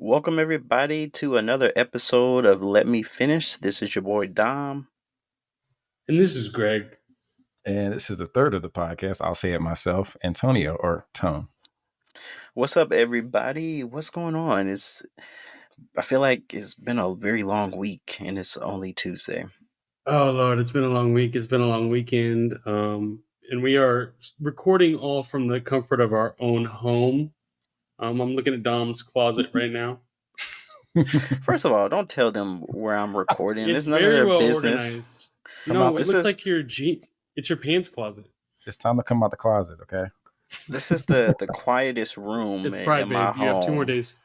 Welcome everybody to another episode of Let Me Finish. This is your boy Dom. And this is Greg. And this is the third of the podcast. I'll say it myself, Antonio or Tone. What's up, everybody? What's going on? I feel like it's been a very long week, and it's only Tuesday. Oh Lord, it's been a long week. It's been a long weekend. And we are recording all from the comfort of our own home. I'm looking at Dom's closet right now. First of all, don't tell them where I'm recording. It's It's none of their well business. organized. No, it looks like it's your pants closet. It's time to come out the closet, okay? This is the quietest room It's in Pride, my babe. home. You have 2 more days.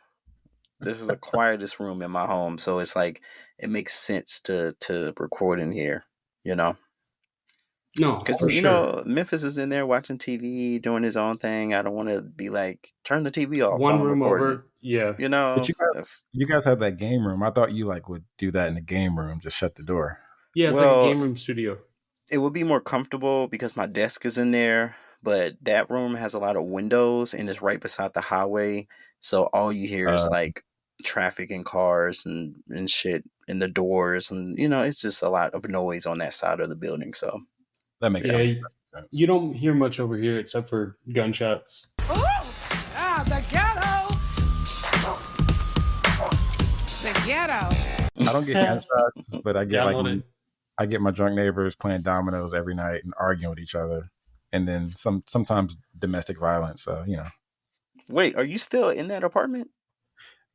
This is the quietest room in my home, so it's like it makes sense to record in here, you know. No, Because for sure. Memphis is in there watching TV, doing his own thing. I don't want to be like, turn the TV off. One while I'm room recording. over. Yeah. You know, But you guys have that game room. I thought you would do that in the game room, just shut the door. Yeah, it's like a game room studio. It would be more comfortable because my desk is in there, but that room has a lot of windows and it's right beside the highway. So all you hear is like traffic and cars and shit in the doors, and it's just a lot of noise on that side of the building. So that makes sense. You don't hear much over here except for gunshots. The ghetto! The ghetto! I don't get gunshots, but I get Download it. I get my drunk neighbors playing dominoes every night and arguing with each other, and then sometimes domestic violence. So Wait, are you still in that apartment?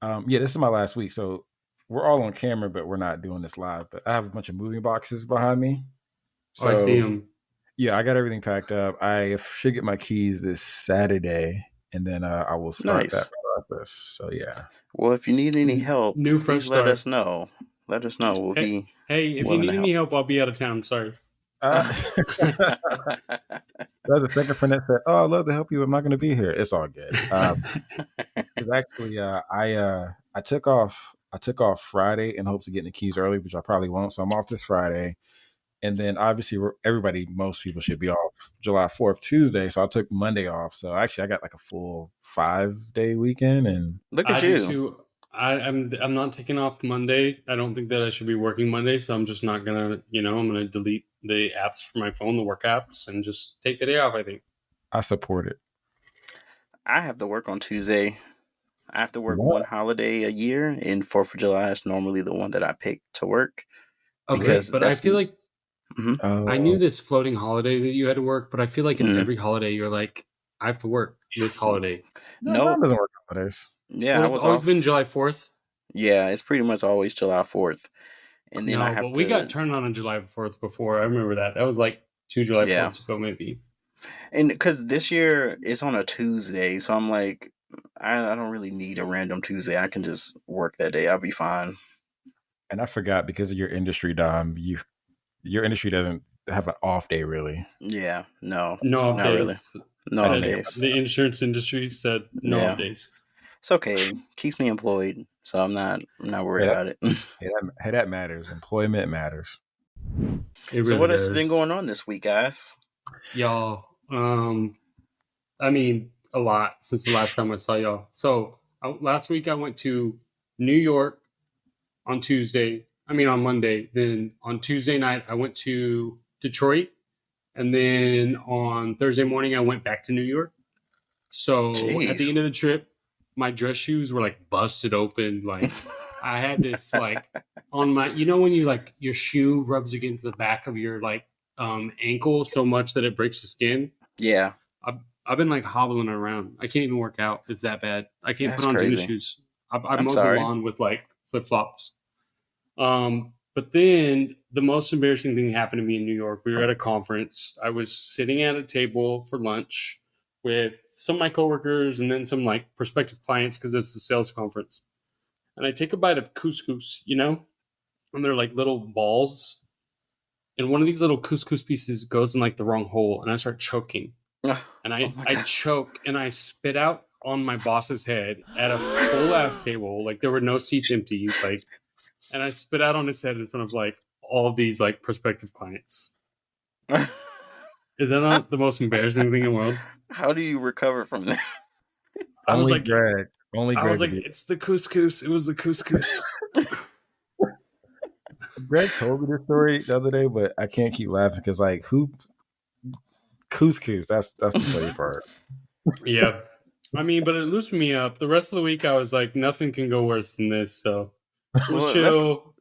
Yeah, this is my last week, so we're all on camera, but we're not doing this live. But I have a bunch of moving boxes behind me. So, I see them. Yeah, I got everything packed up. I should get my keys this Saturday, and then I will start that process. So yeah. Well, if you need any help, please let us know. Let us know. We'll be. Hey, if you need any help, I'll be out of town. Sorry. There's a second friend that said, "Oh, I'd love to help you. I'm not going to be here." It's all good. Because actually, I took off Friday in hopes of getting the keys early, which I probably won't. So I'm off this Friday, and then obviously most people should be off July 4th, Tuesday. So I took Monday off. So actually, I got like a full 5-day weekend. And look at you. I'm not taking off Monday. I don't think that I should be working Monday, so I'm just not gonna, I'm gonna delete the apps from my phone, the work apps, and just take the day off. I think I support it. I have to work on Tuesday. I have to work one holiday a year, and 4th of July is normally the one that I pick to work. Okay, but I feel like I knew this floating holiday that you had to work, but I feel like it's every holiday you're like, I have to work this holiday. No, it doesn't work holidays. Yeah, it's always been July 4th. Yeah, it's pretty much always July 4th. And then we got turned on July 4th before. I remember that. That was like 2 July 4ths ago, maybe. And because this year it's on a Tuesday, so I'm like, I don't really need a random Tuesday. I can just work that day. I'll be fine. And I forgot, because of your industry, Dom, your industry doesn't have an off day, really. Yeah, no off days. Really. No off days. The insurance industry said no off days. It's okay. Keeps me employed, so I'm not worried about it. That matters. Employment matters. So what has been going on this week, guys? Y'all, I mean, a lot since the last time I saw y'all. So last week I went to New York on Monday. Then on Tuesday night I went to Detroit, and then on Thursday morning I went back to New York. So at the end of the trip, my dress shoes were like busted open. Like I had this like on my, when you like your shoe rubs against the back of your like ankle so much that it breaks the skin. Yeah. I've been like hobbling around. I can't even work out. It's that bad. I can't put on tennis shoes. I mowed the lawn with like flip flops. But then the most embarrassing thing happened to me in New York. We were at a conference. I was sitting at a table for lunch with some of my coworkers and then some like prospective clients, because it's a sales conference. And I take a bite of couscous, and they're like little balls. And one of these little couscous pieces goes in like the wrong hole, and I start choking. And I choke and I spit out on my boss's head at a full ass table. Like there were no seats empty. Like, and I spit out on his head in front of like all of these like prospective clients. Is that not the most embarrassing thing in the world? How do you recover from that? I was like, Greg Only Greg. I was like, it's the couscous. It was the couscous. Greg told me this story the other day, but I can't keep laughing because like who couscous? That's the funny part. Yeah. I mean, but it loosened me up. The rest of the week, I was like, nothing can go worse than this. So we'll chill.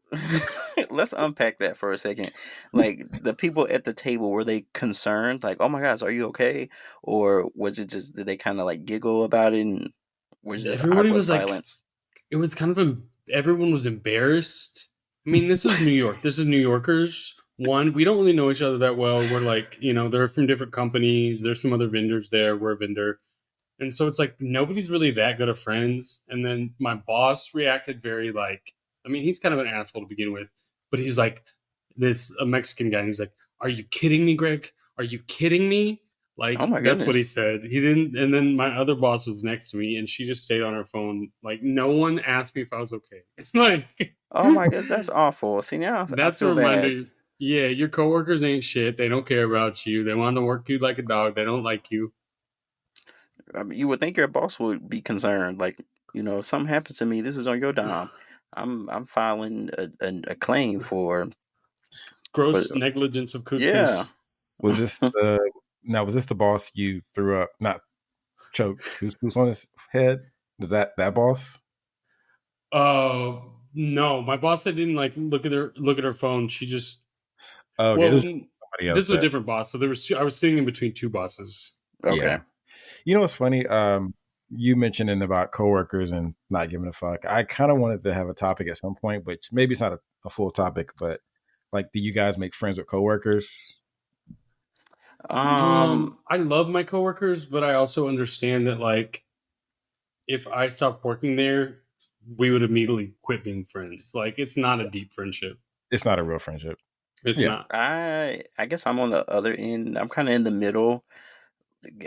Let's unpack that for a second. Like the people at the table, were they concerned? Like, oh my gosh, are you okay? Or was it just did they kind of like giggle about it and was just everybody awkward was silence? Like, it was kind of everyone was embarrassed. I mean, this is New York. This is New Yorkers. One, we don't really know each other that well. We're like, they're from different companies. There's some other vendors there. We're a vendor. And so it's like nobody's really that good of friends. And then my boss reacted very like, I mean, he's kind of an asshole to begin with, but he's like a Mexican guy. And he's like, are you kidding me, Greg? Are you kidding me? Like, oh my that's what he said. He didn't. And then my other boss was next to me and she just stayed on her phone. Like, no one asked me if I was okay. It's like, oh my God, that's awful. See, now that's a reminder. Bad. Yeah, your coworkers ain't shit. They don't care about you. They want to work you like a dog. They don't like you. I mean, you would think your boss would be concerned. Like, if something happens to me, this is on your dime. I'm filing a claim for gross negligence of couscous. Yeah. Was this the boss you threw up? Not choked couscous on his head? Is that boss? No, my boss didn't like look at her phone. She just. Okay, this was a different boss. So I was sitting in between two bosses. Okay. Yeah. You know what's funny? You mentioning about coworkers and not giving a fuck. I kind of wanted to have a topic at some point, but maybe it's not a full topic. But like, do you guys make friends with coworkers? I love my coworkers, but I also understand that like, if I stopped working there, we would immediately quit being friends. Like, it's not a deep friendship. It's not a real friendship. It's not. I guess I'm on the other end. I'm kind of in the middle.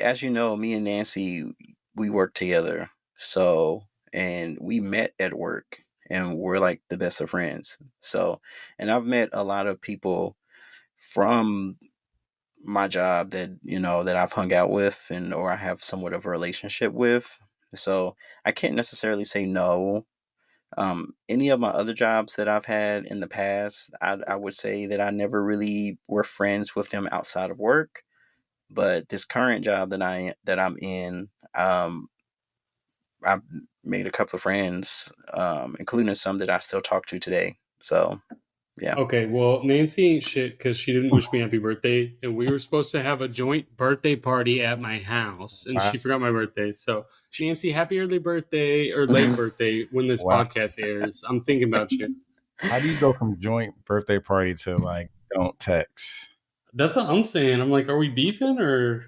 As you know, me and Nancy, we work together. So, and we met at work and we're like the best of friends. So, and I've met a lot of people from my job that, that I've hung out with or I have somewhat of a relationship with. So I can't necessarily say no. Any of my other jobs that I've had in the past, I would say that I never really were friends with them outside of work. But this current job that I'm in, I've made a couple of friends, including some that I still talk to today. So, yeah. Okay, well, Nancy ain't shit because she didn't wish me happy birthday, and we were supposed to have a joint birthday party at my house, and she forgot my birthday. So, Nancy, happy early birthday or late birthday when this podcast airs. I'm thinking about you. How do you go from joint birthday party to like don't text? That's what I'm saying. I'm like, are we beefing or?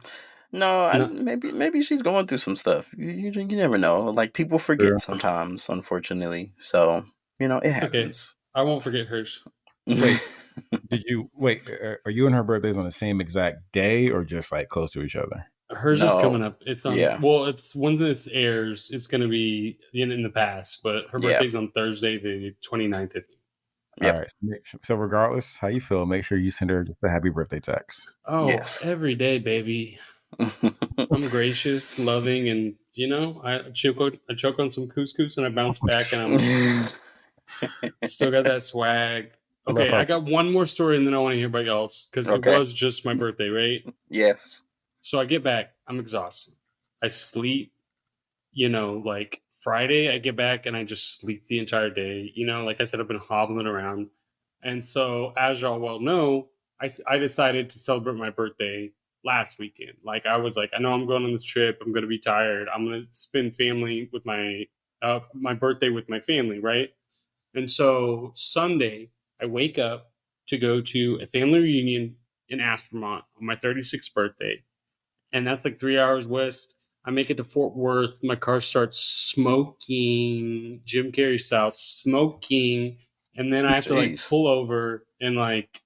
No, maybe she's going through some stuff. You never know. Like people forget sometimes, unfortunately. So it happens. Okay. I won't forget hers. Wait, are you and her birthdays on the same exact day or just like close to each other? Hers is coming up. It's on. Yeah. Well, it's when this airs. It's going to be in the past, but her birthday's on Thursday, the 29th. I think. Yep. All right. So regardless how you feel, make sure you send her just a happy birthday text. Oh, yes. Every day, baby. I'm gracious, loving, and I choke on some couscous and I bounce back and I'm still got that swag. Okay, I got one more story and then I want to hear about y'all's because it was just my birthday, right? Yes. So I get back, I'm exhausted. I sleep, like Friday I get back and I just sleep the entire day. Like I said, I've been hobbling around. And so as y'all well know, I decided to celebrate my birthday last weekend. Like I was like, I know I'm going on this trip. I'm going to be tired. I'm going to spend family with my birthday with my family, right? And so Sunday, I wake up to go to a family reunion in Aspermont on my 36th birthday. And that's like 3 hours west. I make it to Fort Worth. My car starts smoking, Jim Carrey style, smoking. And then I have to like pull over and like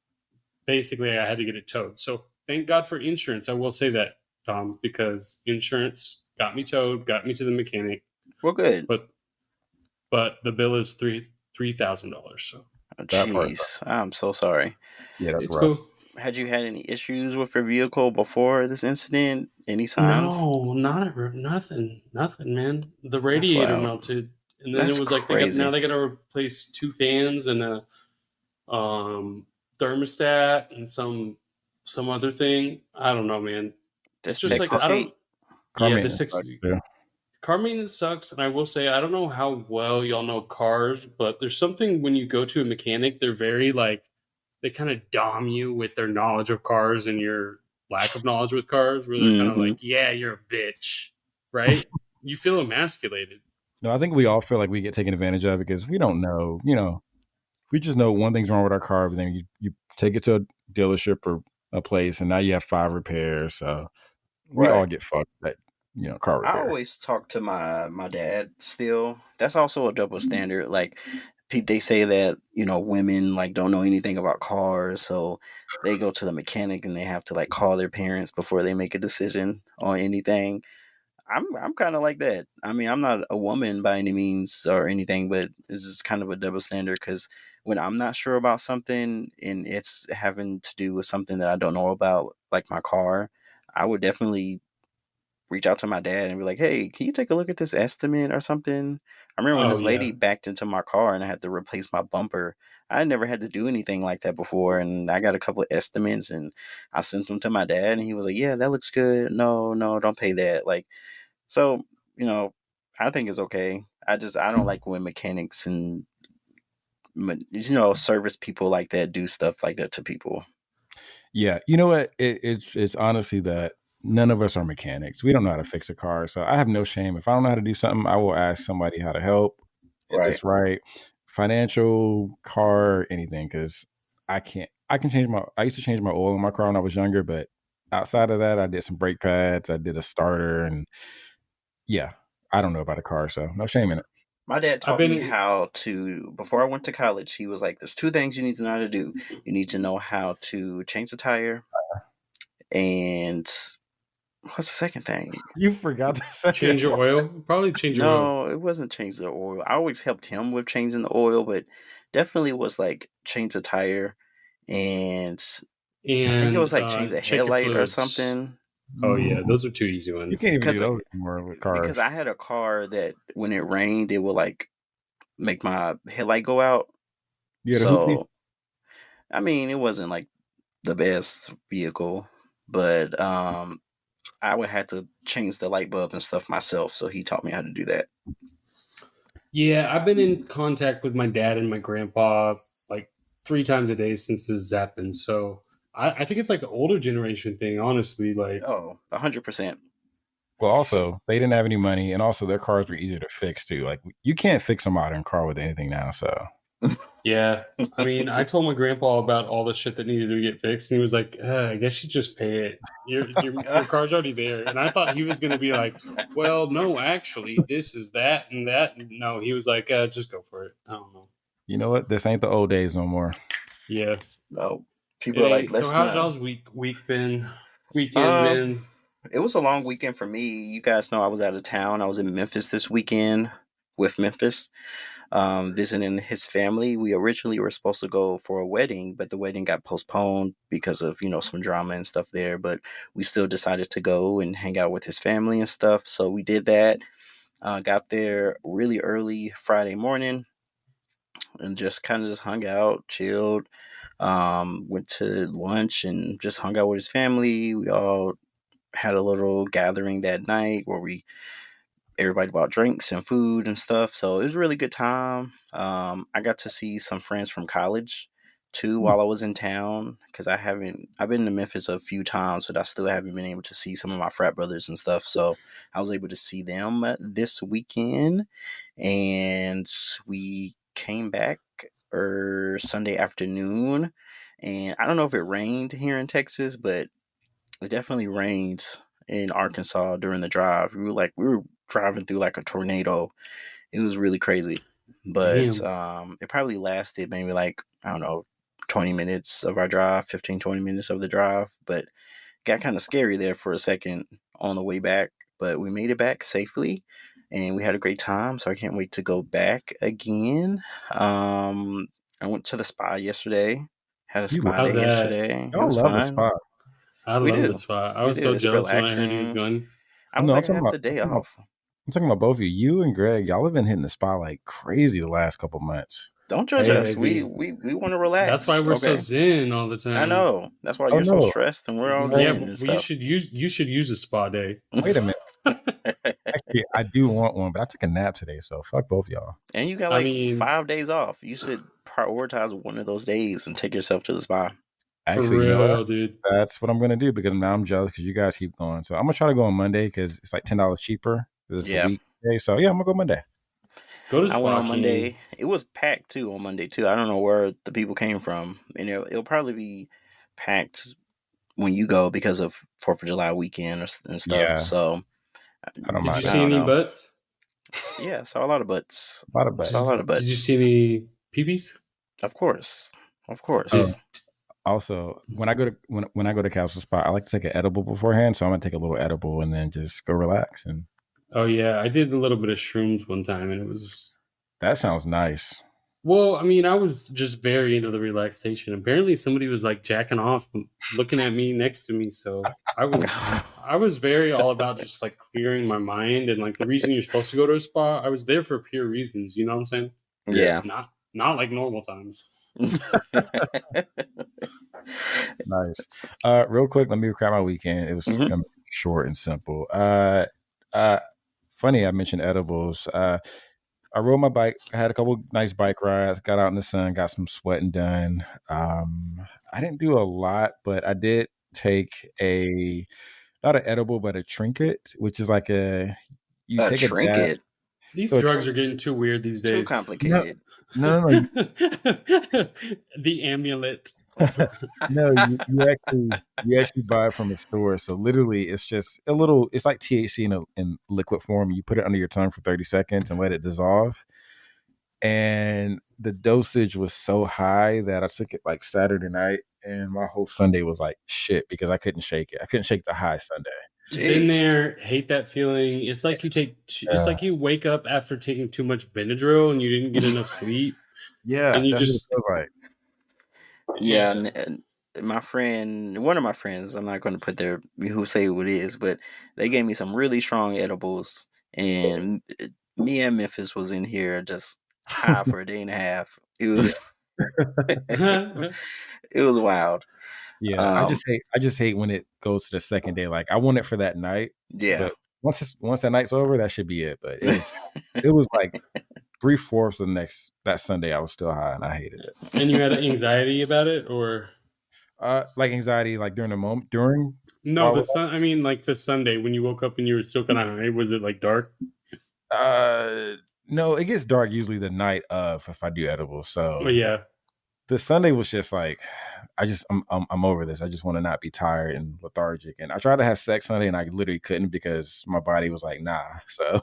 basically I had to get it towed. So thank God for insurance. I will say that, Tom, because insurance got me towed, got me to the mechanic. Well, good. But the bill is $3,000. So jeez, I'm so sorry. Yeah, that's it's rough. cool. had you had any issues with your vehicle before this incident? Any signs? No, nothing, man. The That's radiator wild. melted, and then it That's was like they crazy. got to replace 2 fans and a thermostat and some other thing. I don't know, man. It's This just like Texas I don't. heat. Car Yeah, the maintenance six sucks too. car maintenance sucks, and I will say I don't know how well y'all know cars, but there's something when you go to a mechanic, they're very like they kind of dom you with their knowledge of cars and your lack of knowledge with cars, where they're kind of Mm-hmm. like, "Yeah, you're a bitch," right? You feel emasculated. No, I think we all feel like we get taken advantage of because we don't know. We just know one thing's wrong with our car, but then you take it to a dealership or a place, and now you have 5 repairs. So we all Right. get fucked at car I repair. always talk to my dad still. That's also a double standard. Like they say that, women like don't know anything about cars, so they go to the mechanic and they have to like call their parents before they make a decision on anything. I'm kind of like that. I mean, I'm not a woman by any means or anything, but it's just kind of a double standard because when I'm not sure about something and it's having to do with something that I don't know about, like my car, I would definitely reach out to my dad and be like, "Hey, can you take a look at this estimate or something?" I remember when Oh this lady yeah, backed into my car and I had to replace my bumper. I had never had to do anything like that before, and I got a couple of estimates and I sent them to my dad, and he was like, "Yeah, that looks good. No, no, don't pay that." Like, so you know, I think it's okay. I don't like when mechanics and service people like that do stuff like that to people. Yeah, you know what? It's honestly that none of us are mechanics. We don't know how to fix a car, so I have no shame. If I don't know how to do something, I will ask somebody how to help. Is Right. this right? Financial, car, anything? Because I can't. I can change my. I used to change my oil in my car when I was younger, but outside of that, I did some brake pads. I did a starter, and yeah, I don't know about a car, so no shame in it. My dad I've taught me been how to, before I went to college, he was like, there's two things you need to know how to do. You need to know how to change the tire, and what's the second thing? You forgot the second change your one. oil. Probably change your oil. No, it wasn't change the oil. I always helped him with changing the oil, but definitely was like change the tire, and I think it And was like change the check your headlight or fluids. something. Oh yeah, those are 2 easy You ones. can't even do Because those anymore with cars. I had a car that when it rained, it would like make my headlight go out. You had a hoopty. So I mean, it wasn't like the best vehicle, but I would have to change the light bulb and stuff myself. So he taught me how to do that. Yeah, I've been in contact with my dad and my grandpa like 3 times a day since this has happened. So I think it's like an older generation thing, honestly. Like, Oh, 100%. Well, also they didn't have any money, and also their cars were easier to fix too. Like you can't fix a modern car with anything now. So yeah, I mean, I told my grandpa about all the shit that needed to get fixed, and he was like, "I guess you just pay it. Your car's already there." And I thought he was going to be like, "Well, no, actually, this is that and that." No, he was like, "Just go for it." I don't know. you know what? This ain't the old days no more. Yeah, No, it people are like, ain't. So let's how's not. y'all's week been? Weekend Um, been? it was a long weekend for me. You guys know I was out of town. I was in Memphis this weekend with Memphis, visiting his family. We originally were supposed to go for a wedding, but the wedding got postponed because of some drama and stuff there. But we still decided to go and hang out with his family and stuff. So we did that. Got there really early Friday morning and just kind of just hung out, chilled. Went to lunch and just hung out with his family. We all had a little gathering that night where everybody bought drinks and food and stuff. So it was a really good time. I got to see some friends from college too while I was in town because I've been to Memphis a few times, but I still haven't been able to see some of my frat brothers and stuff. So I was able to see them this weekend, and we came back Sunday afternoon. And I don't know if it rained here in Texas, but it definitely rained in Arkansas during the drive. We were driving through like a tornado. It was really crazy. But Damn. it probably lasted maybe like, I don't know, 20 minutes of our drive, 15, 20 minutes of the drive. But got kind of scary there for a second on the way back. But we made it back safely and we had a great time. So I can't wait to go back again. I went to the spa yesterday, Had a spa day yesterday. It was love fun. The spa. I love the spa. I was so jealous when I heard he was going. I was like, I have the day off. I'm talking about both of you. You and Greg, y'all have been hitting the spa like crazy the last couple months. Don't judge us. We want to relax. That's why we're so zen all the time. I know. That's why you're so stressed and we're all zen and stuff. You should use a spa day. Wait a minute. Actually, I do want one, but I took a nap today, so fuck both y'all. And you got 5 days off. You should prioritize one of those days and take yourself to the spa. Actually, for real, dude. That's what I'm gonna do because now I'm jealous because you guys keep going. So I'm gonna try to go on Monday because it's like $10 cheaper. It's a weekday, so yeah, I'm gonna go Monday. Go to spa. I went on Monday. It was packed too on Monday too. I don't know where the people came from, and it'll probably be packed when you go because of 4th of July weekend and stuff. Yeah. So, did you see any butts? Yeah, saw a lot of butts. A lot of butts. Did you see any peepees? Of course. Also, when I go to Castle Spa, I like to take an edible beforehand. So I'm gonna take a little edible and then just go relax. And oh yeah, I did a little bit of shrooms one time, and it was. That sounds nice. Well, I mean, I was just very into the relaxation. Apparently, somebody was like jacking off, looking at me next to me. So I was very all about just like clearing my mind, and like the reason you're supposed to go to a spa, I was there for pure reasons. You know what I'm saying? Yeah. Not like normal times. Nice. Real quick, let me recap my weekend. It was short and simple. Funny I mentioned edibles. I rode my bike. I had a couple nice bike rides. Got out in the sun. Got some sweating done. I didn't do a lot, but I did take not an edible, but a trinket, which is like a trinket. These drugs are getting too weird these days. Too complicated. No. The amulet. No, you actually buy it from a store. So literally, it's just it's like THC in liquid form. You put it under your tongue for 30 seconds and let it dissolve. And the dosage was so high that I took it like Saturday night, and my whole Sunday was like shit because I couldn't shake it. I couldn't shake the high Sunday. Been there, hate that feeling. It's like it's like you wake up after taking too much Benadryl and you didn't get enough sleep. Yeah, and you just like. Yeah, and one of my friends, I'm not going to put who say who it is, but they gave me some really strong edibles, and me and Memphis was in here just high for a day and a half. It was it was wild. Yeah, I just hate when it goes to the second day. Like I want it for that night. Yeah. But once that night's over, that should be it. But it was like 3/4 of that Sunday I was still high and I hated it. And you had anxiety about it, or like anxiety like during the moment No, like the Sunday when you woke up and you were still kind of high. Was it like dark? No, it gets dark usually the night of if I do edibles. So yeah. The Sunday was just like I'm over this. I just want to not be tired and lethargic. And I tried to have sex Sunday and I literally couldn't because my body was like, nah. So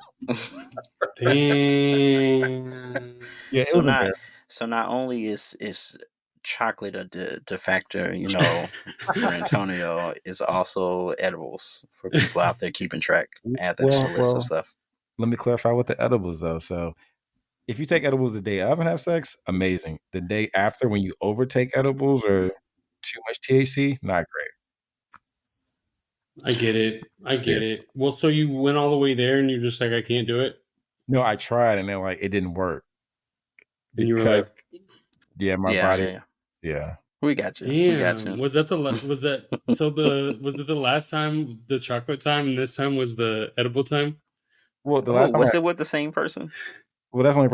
damn. Yeah. So not only is chocolate a de factor, for Antonio, it's also edibles for people out there keeping track. Add that to the list of stuff. Let me clarify with the edibles though. So if you take edibles the day of and have sex, amazing. The day after, when you overtake edibles or too much THC, not great. I get it. Well, so you went all the way there and you're just like, I can't do it? No, I tried and then it didn't work. And you were like, yeah, my body. Yeah. We got you. Damn. We got you. Was it the last time, the chocolate time, and this time was the edible time? Well, the last time was it with the same person? Well, that's the only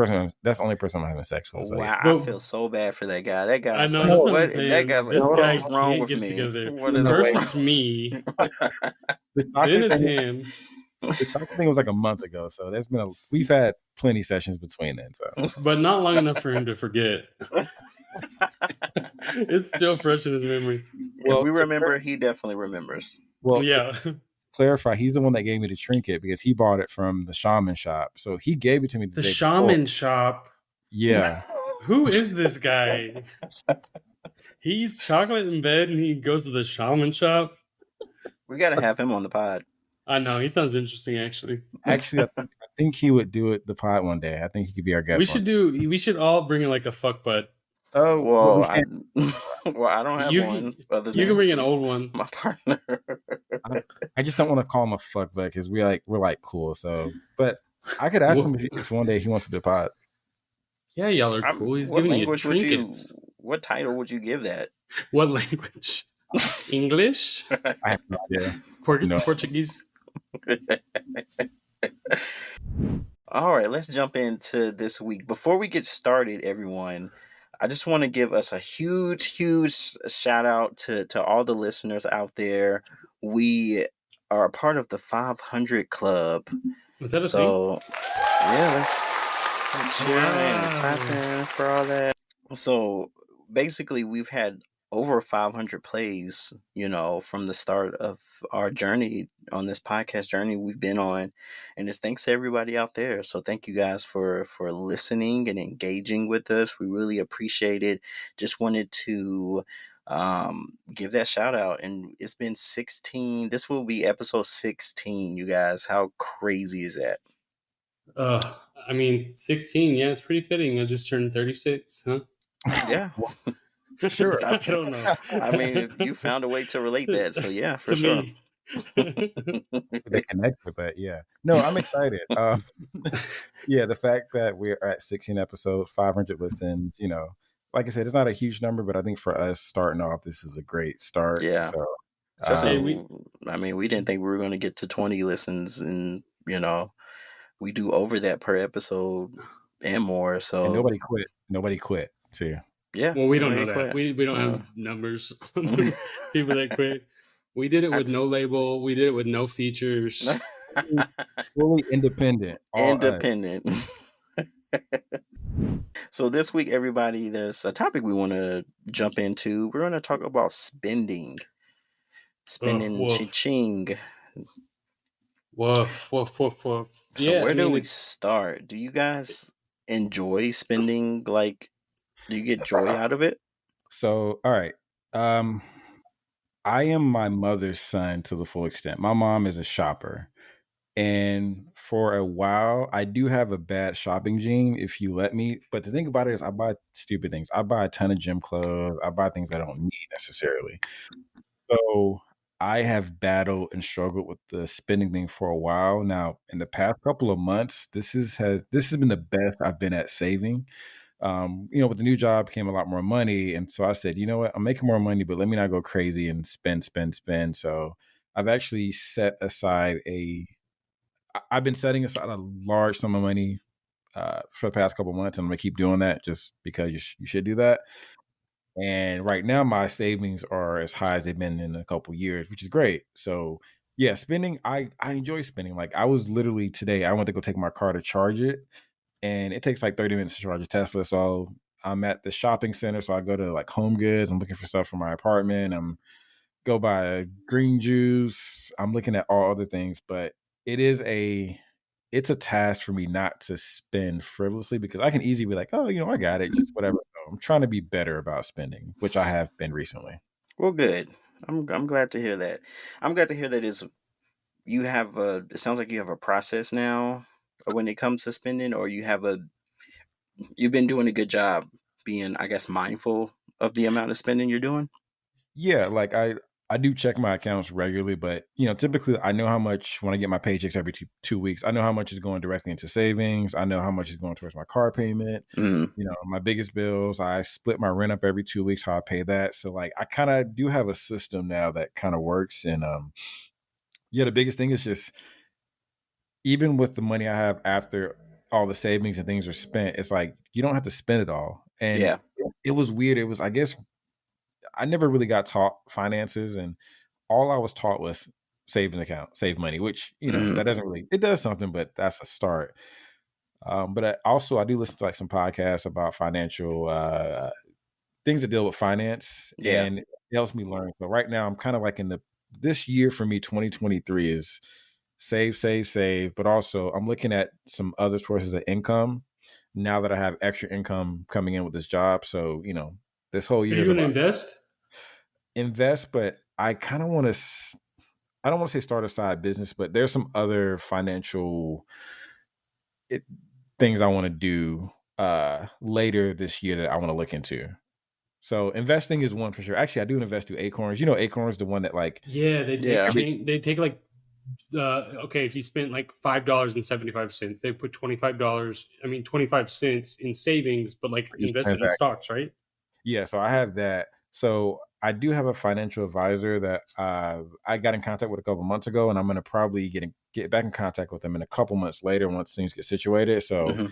person I'm having sex with. So wow, I feel so bad for that guy. That guy's I know, like, that guy's like, what's wrong with me? First it's me, then it's him. The chocolate thing was like a month ago, so we've had plenty sessions between then. So, but not long enough for him to forget. It's still fresh in his memory. Well, if we remember, he definitely remembers. Well, yeah. Clarify, he's the one that gave me the trinket because he bought it from the shaman shop. So he gave it to me the shaman shop. Yeah. Who is this guy? He eats chocolate in bed and he goes to the shaman shop. We gotta have him on the pod. I know, he sounds interesting actually. I think he would do the pod one day. I think he could be our guest. We should all bring like a fuck bud. Oh, well, I don't have one other you than can bring an old one. my partner. I just don't want to call him a fuck butt because we're like cool. So, but I could ask him if one day he wants to do a pod. Yeah, y'all are cool. He's giving you trinkets. What title would you give that? What language? English? I have no idea. Portuguese? All right, let's jump into this week. Before we get started, everyone, I just want to give us a huge shout out to all the listeners out there. We are a part of the 500 Club. Is that a thing? Yeah, let's cheer and clapping for all that. So basically, we've had over 500 plays, from the start of our journey on this podcast journey we've been on, and it's thanks to everybody out there. So thank you guys for listening and engaging with us. We really appreciate it. Just wanted to give that shout out, and it's been 16. This will be episode 16, you guys. How crazy is that? 16. Yeah, it's pretty fitting. I just turned 36, huh? Yeah. Sure. I don't know. I mean, you found a way to relate that, so yeah, for sure. They connect with that, yeah. No, I'm excited. Yeah, the fact that we're at 16 episodes, 500 listens, like I said, it's not a huge number, but I think for us starting off, this is a great start. Yeah. So, we didn't think we were going to get to 20 listens, and we do over that per episode and more. So and nobody quit too. Yeah. Well, we don't know that. We don't have numbers on people that quit. We did it with no label. We did it with no features. Fully independent. Independent. So this week, everybody, there's a topic we want to jump into. We're going to talk about spending. Cha-ching. Woof. So where do we start? Do you guys enjoy spending? Like, do you get joy out of it? So, all right. I am my mother's son to the full extent. My mom is a shopper. And for a while, I do have a bad shopping gene, if you let me. But the thing about it is I buy stupid things. I buy a ton of gym clothes. I buy things I don't need necessarily. So I have battled and struggled with the spending thing for a while. Now, in the past couple of months, this has been the best I've been at saving. With the new job came a lot more money. And so I said, you know what, I'm making more money, but let me not go crazy and spend. So I've actually set aside I've been setting aside a large sum of money for the past couple of months. And I'm going to keep doing that just because you should do that. And right now my savings are as high as they've been in a couple of years, which is great. So yeah, spending, I enjoy spending. Like I was literally today, I went to go take my car to charge it. And it takes like 30 minutes to charge a Tesla. So I'm at the shopping center. So I go to like Home Goods. I'm looking for stuff for my apartment. I'm go buy green juice. I'm looking at all other things, but it's a task for me not to spend frivolously because I can easily be like, oh, I got it, just whatever. So I'm trying to be better about spending, which I have been recently. Well, good. I'm glad to hear that. I'm glad to hear that it sounds like you have a process now when it comes to spending, or you've been doing a good job being, I guess, mindful of the amount of spending you're doing. Yeah, like I do check my accounts regularly, but typically I know how much when I get my paychecks every two weeks. I know how much is going directly into savings. I know how much is going towards my car payment. Mm-hmm. My biggest bills. I split my rent up every 2 weeks, how I pay that. So like I kind of do have a system now that kind of works. And the biggest thing is just even with the money I have after all the savings and things are spent, it's like you don't have to spend it all. And it was weird. It was, I guess, I never really got taught finances, and all I was taught was savings account, save money, which, that doesn't really, it does something, but that's a start. But I do listen to like some podcasts about financial things that deal with finance, and it helps me learn. So right now I'm kind of like this year for me, 2023 is save, but also I'm looking at some other sources of income now that I have extra income coming in with this job. So, this whole year. Are you going to invest, but I kind of want to, I don't want to say start a side business, but there's some other financial things I want to do later this year that I want to look into. So investing is one for sure. Actually, I do invest through Acorns. You know, Acorns, the one that like they take like okay, if you spent like $5.75, they put $25 in savings, but like invested in stocks, right? Yeah, so I have that. So I do have a financial advisor that I got in contact with a couple months ago, and I'm gonna probably get back in contact with them in a couple months later once things get situated. So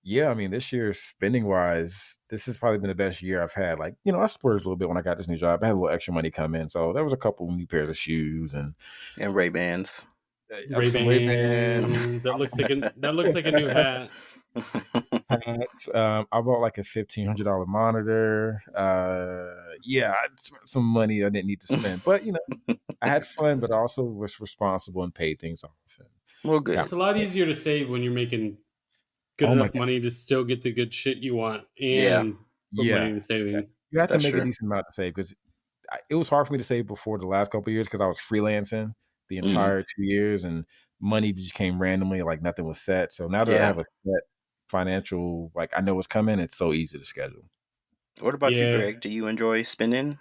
yeah, I mean, this year spending wise, this has probably been the best year I've had. Like, I splurged a little bit when I got this new job. I had a little extra money come in, so there was a couple new pairs of shoes and Ray-Bans. Ray-Bans. That looks like a new hat. I bought like a $1,500 monitor. Yeah, I spent some money I didn't need to spend, but I had fun, but also was responsible and paid things off. Well, good. It's a lot easier to save when you're making good enough money to still get the good shit you want and put money in saving. You have to make a decent amount to save because it was hard for me to save before the last couple of years because I was freelancing the entire 2 years and money just came randomly, like nothing was set. So now that I have a set financial, like I know what's coming, it's so easy to schedule. What about you, Greg? Do you enjoy spending?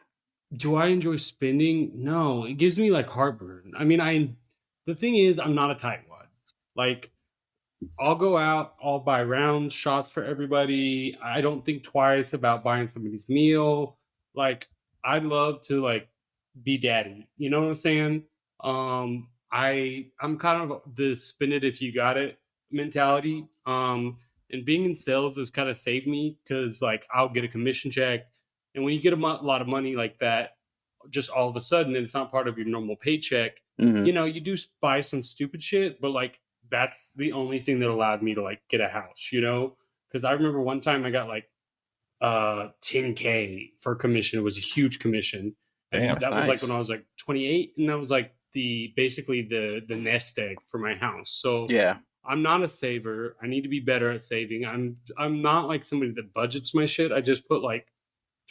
Do I enjoy spending? No, it gives me like heartburn. I mean, the thing is, I'm not a tightwad. Like, I'll go out, I'll buy round shots for everybody. I don't think twice about buying somebody's meal. Like, I'd love to like be daddy. You know what I'm saying? I'm kind of the spin it if you got it mentality. And being in sales has kind of saved me because like I'll get a commission check, and when you get a lot of money like that, just all of a sudden, and it's not part of your normal paycheck, you do buy some stupid shit, but like that's the only thing that allowed me to like get a house, because I remember one time I got like $10K for commission. It was a huge commission. Damn, that was nice. Like when I was like 28, and that was like basically the nest egg for my house. So yeah, I'm not a saver. I need to be better at saving. I'm not like somebody that budgets my shit. I just put like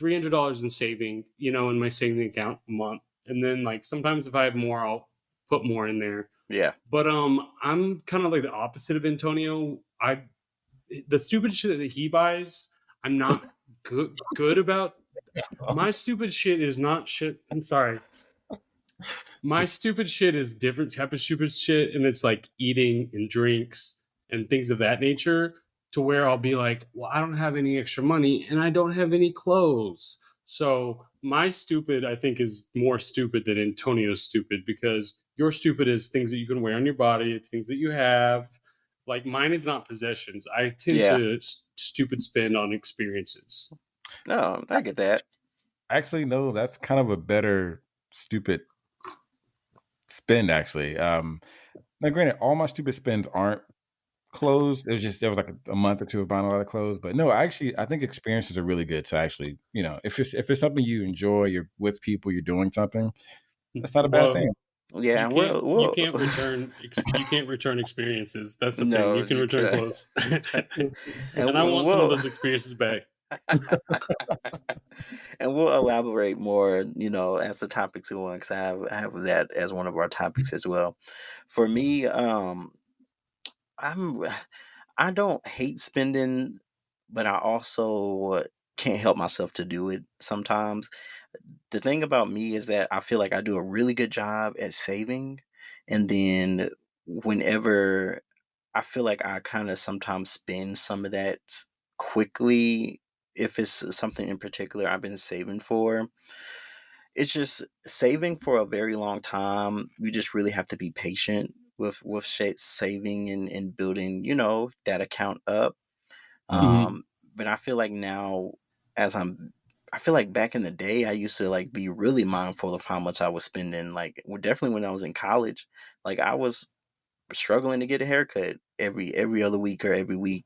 $300 in saving, in my saving account a month. And then like sometimes if I have more, I'll put more in there. Yeah. But I'm kind of like the opposite of Antonio. The stupid shit that he buys, I'm not good about. My stupid shit is not shit. I'm sorry. My stupid shit is different type of stupid shit, and it's like eating and drinks and things of that nature, to where I'll be like, well, I don't have any extra money and I don't have any clothes. So my stupid, I think, is more stupid than Antonio's stupid, because your stupid is things that you can wear on your body. It's things that you have. Like mine is not possessions. I tend to stupid spend on experiences. No, I get that. Actually, no, that's kind of a better stupid spend, actually. Now, granted, all my stupid spends aren't clothes. There was like a month or two of buying a lot of clothes, but no, I think experiences are really good to actually, if it's something you enjoy, you're with people, you're doing something, that's not a bad thing. Yeah, you can't return experiences. That's the thing. You can return clothes, and I want some of those experiences back. And we'll elaborate more, as the topics go on, because I have that as one of our topics as well. For me, I don't hate spending, but I also can't help myself to do it sometimes. The thing about me is that I feel like I do a really good job at saving, and then whenever I feel like I kind of sometimes spend some of that quickly, if it's something in particular I've been saving for. It's just saving for a very long time. You just really have to be patient with saving and building, that account up. But I feel like now, I feel like back in the day, I used to like be really mindful of how much I was spending. Like definitely when I was in college, like I was struggling to get a haircut every other week or every week,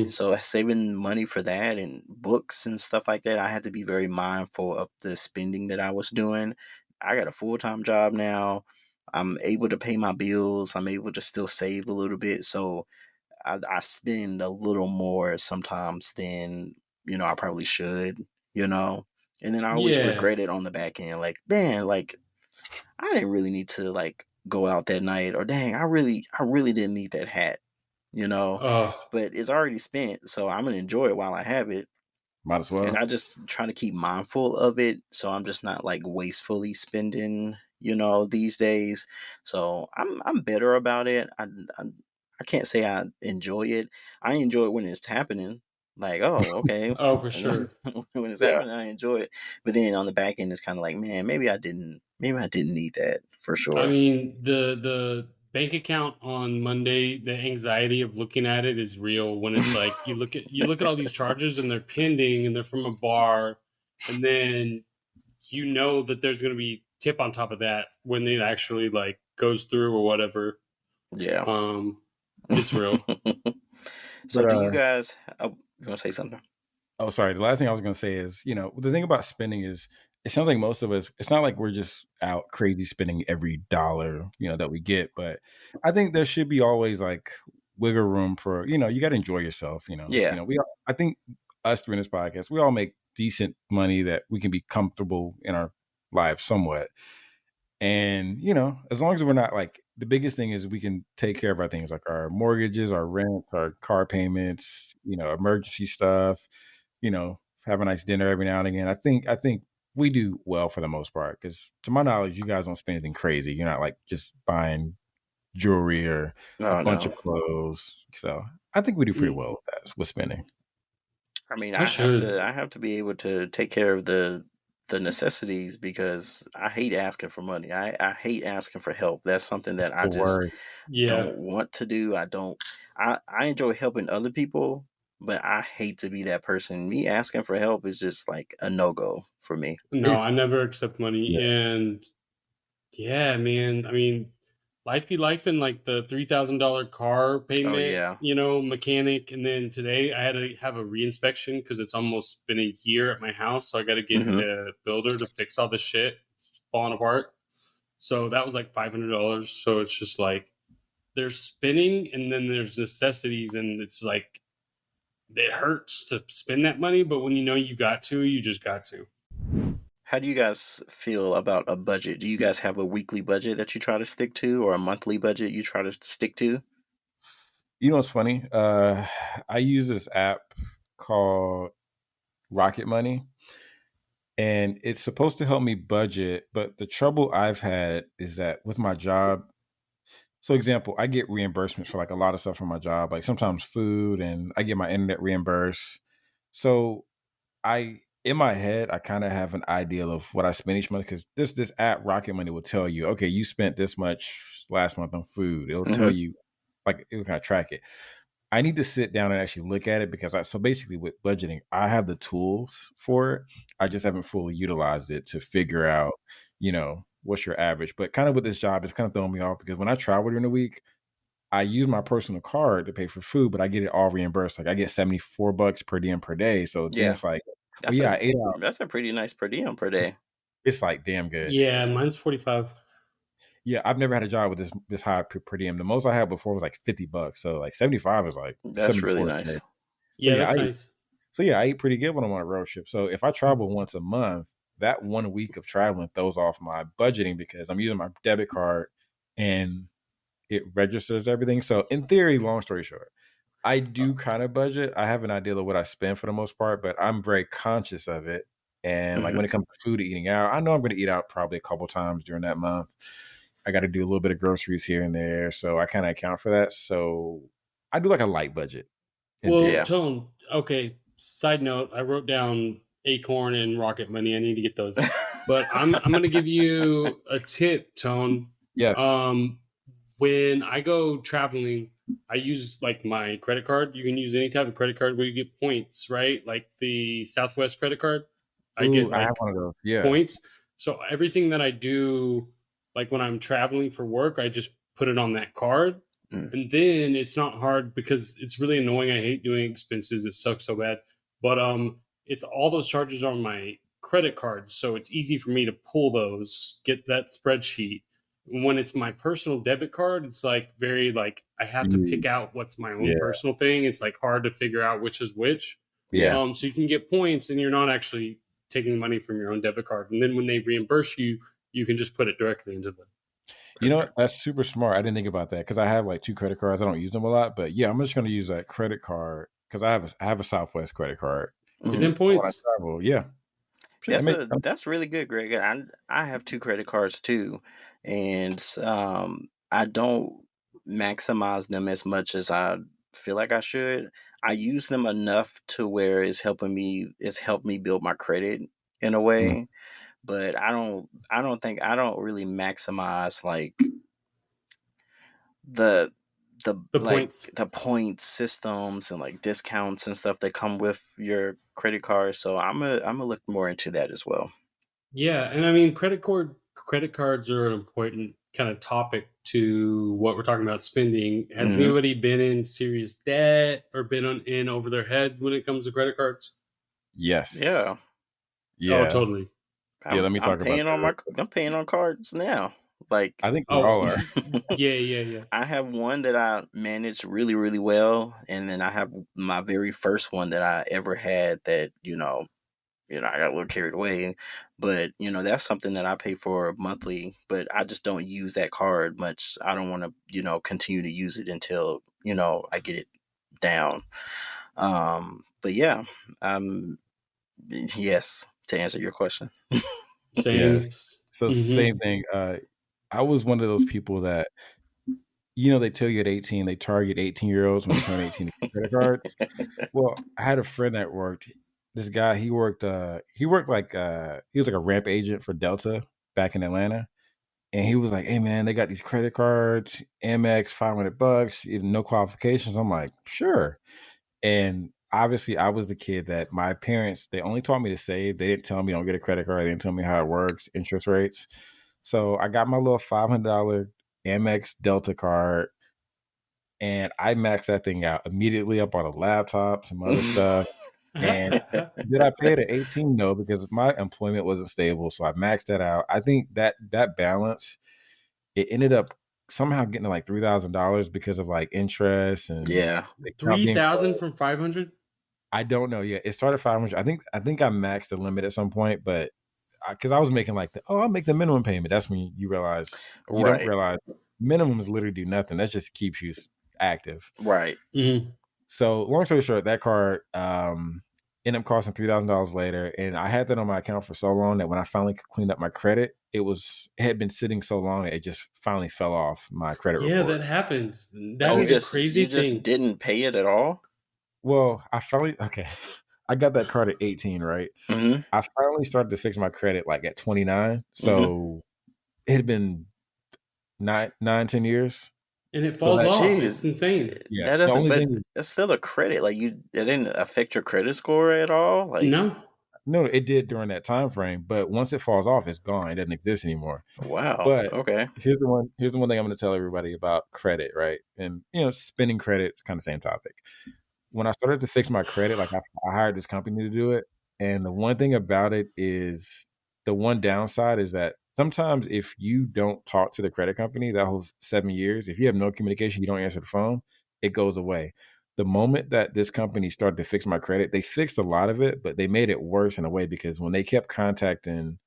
So saving money for that and books and stuff like that, I had to be very mindful of the spending that I was doing. I got a full-time job now. I'm able to pay my bills. I'm able to still save a little bit. So I spend a little more sometimes than, I probably should, and then I always regret it on the back end. Like, man, like I didn't really need to like go out that night, or dang, I really didn't need that hat. but it's already spent, so I'm gonna enjoy it while I have it. Might as well. And I just try to keep mindful of it, so I'm just not like wastefully spending, these days. So I'm better about it. I can't say I enjoy it. I enjoy it when it's happening. Like, oh, okay. Oh, for sure. When it's happening, I enjoy it. But then on the back end, it's kind of like, man, maybe I didn't need that for sure. I mean, the bank account on Monday, the anxiety of looking at it is real. When it's like you look at all these charges and they're pending and they're from a bar, and then that there's going to be tip on top of that when it actually like goes through or whatever. Yeah. It's real. So do you guys, you want to say something? Oh, sorry. The last thing I was going to say is, the thing about spending is it sounds like most of us, it's not like we're just out crazy spending every dollar, that we get. But I think there should be always like wiggle room for, you got to enjoy yourself, Yeah. I think us doing this podcast, we all make decent money that we can be comfortable in our lives somewhat. And, as long as we're not like, the biggest thing is we can take care of our things like our mortgages, our rent, our car payments, emergency stuff, have a nice dinner every now and again. I think we do well for the most part because to my knowledge, you guys don't spend anything crazy. You're not like just buying jewelry or a bunch of clothes. So I think we do pretty well with that, with spending. I mean, I have to be able to take care of the necessities because I hate asking for money. I hate asking for help. That's something that I just don't want to do. I enjoy helping other people, but I hate to be that person. Me asking for help is just like a no-go for me. No, I never accept money. Yeah. And yeah, man, I mean, life be life in like the $3,000 car payment, mechanic. And then today I had to have a reinspection because it's almost been a year at my house. So I got to get a builder to fix all the shit. It's falling apart. So that was like $500. So it's just like there's spending and then there's necessities. And it's like it hurts to spend that money. But when you got to, you just got to. How do you guys feel about a budget? Do you guys have a weekly budget that you try to stick to or a monthly budget you try to stick to? What's funny? I use this app called Rocket Money, and it's supposed to help me budget. But the trouble I've had is that with my job, so example, I get reimbursements for like a lot of stuff from my job, like sometimes food, and I get my internet reimbursed. So in my head, I kind of have an idea of what I spend each month because this app, Rocket Money, will tell you, okay, you spent this much last month on food. It'll tell you, like, it'll kind of track it. I need to sit down and actually look at it because so basically with budgeting, I have the tools for it. I just haven't fully utilized it to figure out, what's your average. But kind of with this job, it's kind of throwing me off because when I travel during the week, I use my personal card to pay for food, but I get it all reimbursed. Like I get $74 per diem per day. So then it's like, that's a pretty nice per diem per day. It's like damn good. Yeah, mine's 45. Yeah, I've never had a job with this high per diem. The most I had before was like $50. So like 75 is like that's really nice. Yeah, that's nice. So yeah, I eat pretty good when I'm on a road trip. So if I travel once a month, that 1 week of traveling throws off my budgeting because I'm using my debit card and it registers everything. So in theory, long story short, I do kind of budget. I have an idea of what I spend for the most part, but I'm very conscious of it. And like when it comes to food, eating out, I know I'm going to eat out probably a couple times during that month. I got to do a little bit of groceries here and there. So I kind of account for that. So I do like a light budget. Well, Tone, okay. Side note, I wrote down Acorn and Rocket Money. I need to get those. But I'm going to give you a tip, Tone. Yes. When I go traveling, I use like my credit card. You can use any type of credit card where you get points, right? Like the Southwest credit card. I get like I have one of those. Points. So everything that I do, like when I'm traveling for work, I just put it on that card. And then it's not hard because it's really annoying. I hate doing expenses. It sucks so bad. But it's all those charges are on my credit card. So it's easy for me to pull those, get that spreadsheet. When it's my personal debit card, it's like very like I have to pick out what's my own personal thing. It's like hard to figure out which is which. Yeah. So you can get points and you're not actually taking money from your own debit card. And then when they reimburse you, you can just put it directly into You know what? That's super smart. I didn't think about that because I have like 2 credit cards. I don't use them a lot, but yeah, I'm just going to use that credit card because I have a Southwest credit card. Get Mhm. them So when I points. travel, yeah, Yeah, that's really good, Greg. I have 2 credit cards too, and I don't maximize them as much as I feel like I should. I use them enough to where it's helped me build my credit in a Mhm. way, but I don't really maximize like the The points. the point systems and like discounts and stuff that come with your credit card. So I'm gonna look more into that as well. Yeah, and I mean credit cards are an important kind of topic to what we're talking about spending. Has Mhm. anybody been in serious debt or been in over their head when it comes to credit cards? Yes. Yeah. Oh, Yeah. totally. Yeah, let me talk about that. I'm paying on cards now. Like I think we Oh, all are. yeah. I have one that I manage really, really well, and then I have my very first one that I ever had that, I got a little carried away. But, that's something that I pay for monthly, but I just don't use that card much. I don't want to, continue to use it until, I get it down. But yeah, yes, to answer your question. Same. Yes. So Mhm. same thing. I was one of those people that they tell you at 18, they target 18-year-olds when they turn 18 to get credit cards. Well, I had a friend that worked. This guy, he worked like he was like a ramp agent for Delta back in Atlanta. And he was like, "Hey man, they got these credit cards, Amex, $500, no qualifications." I'm like, "Sure." And obviously, I was the kid that my parents, they only taught me to save. They didn't tell me don't get a credit card. They didn't tell me how it works, interest rates. So I got my little $500 Amex Delta card, and I maxed that thing out immediately. I bought a laptop, some other stuff. And did I pay it at 18? No, because my employment wasn't stable. So I maxed that out. I think that balance, it ended up somehow getting to like $3,000 because of like interest and Yeah. the account being 3,000 closed. from 500? I don't know yet. It started 500. I think I maxed the limit at some point, but because I was making like I'll make the minimum payment. That's when you realize you don't Right. realize minimums literally do nothing. That just keeps you active. Right. Mhm. So long story short, that card ended up costing $3,000 later, and I had that on my account for so long that when I finally cleaned up my credit, it had been sitting so long that it just finally fell off my credit Yeah, report. that happens. Oh, That is a crazy you just thing. didn't pay it at all? Well, okay. I got that card at 18, right? Mm-hmm. I finally started to fix my credit like at 29. So it had been 10 years. And it So falls that, off. Geez, It's insane. yeah, that the doesn't. only But thing, it's still a credit. Like it didn't affect your credit score at all. Like, No. no, it did during that time frame. But once it falls off, it's gone. It doesn't exist anymore. wow. But Okay. here's the one thing I'm going to tell everybody about credit, right? And spending credit, kind of same topic. When I started to fix my credit, like I hired this company to do it. And the one thing about it is, the one downside is that sometimes if you don't talk to the credit company that whole 7 years, if you have no communication, you don't answer the phone, it goes away. The moment that this company started to fix my credit, they fixed a lot of it, but they made it worse in a way, because when they kept contacting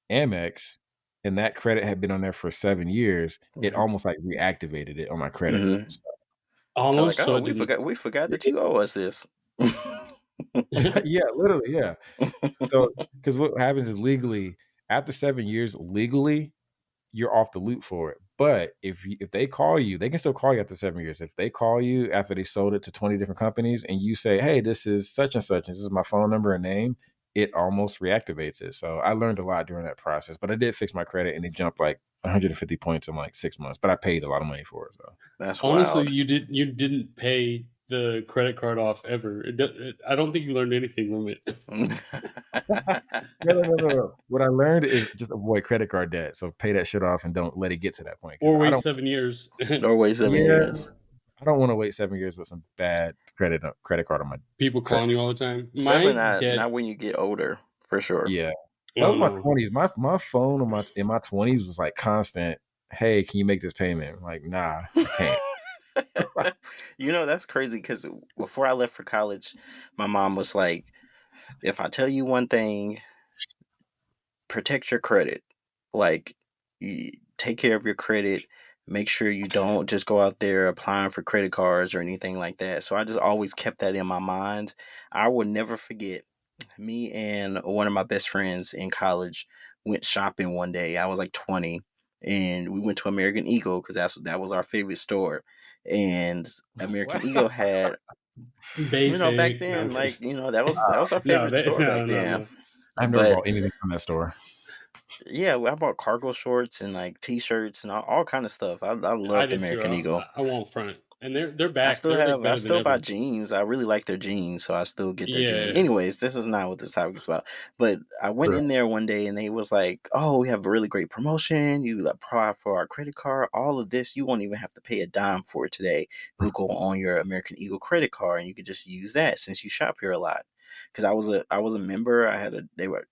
Amex and that credit had been on there for 7 years, it almost like reactivated it on my credit. Mm-hmm. So, So like, Almost. So oh, it didn't. we forgot that you owe us this. yeah, literally, yeah. So, because what happens is, legally, after 7 years, legally, you're off the loop for it. But if they call you, they can still call you after 7 years. If they call you after they sold it to 20 different companies and you say, "Hey, this is such and such, and this is my phone number and name," it almost reactivates it. So I learned a lot during that process. But I did fix my credit, and it jumped like 150 points in like 6 months. But I paid a lot of money for it. So That's Honestly, wild. you didn't pay the credit card off ever. I don't think you learned anything from it. no. What I learned is just avoid credit card debt. So pay that shit off and don't let it get to that point. Or I wait don't. 7 years. Or wait 7 years. I don't want to wait 7 years with some bad credit card on my. People calling you all the time. Especially My dad. not when you get older, for sure. Yeah, that Oh, was my no. 20s. My phone in my 20s was like constant. Hey, can you make this payment? I'm like, nah, I can't. That's crazy, because before I left for college, my mom was like, if I tell you one thing, protect your credit. Like, take care of your credit. Make sure you don't just go out there applying for credit cards or anything like that. So I just always kept that in my mind. I will never forget, me and one of my best friends in college went shopping one day. I was like 20, and we went to American Eagle because that was our favorite store. And American Eagle had, back then, that was our favorite store back then. No. I've never bought anything from that store. Yeah, I bought cargo shorts and like t-shirts and all kind of stuff. I loved American Eagle. I won't front. And they're back. I still buy jeans. I really like their jeans, so I still get their jeans. Anyways, this is not what this topic is about. But I went in there one day and they was like, "Oh, we have a really great promotion. You apply for our credit card. All of this, you won't even have to pay a dime for it today. You'll go on your American Eagle credit card and you can just use that since you shop here a lot." Because I was a member.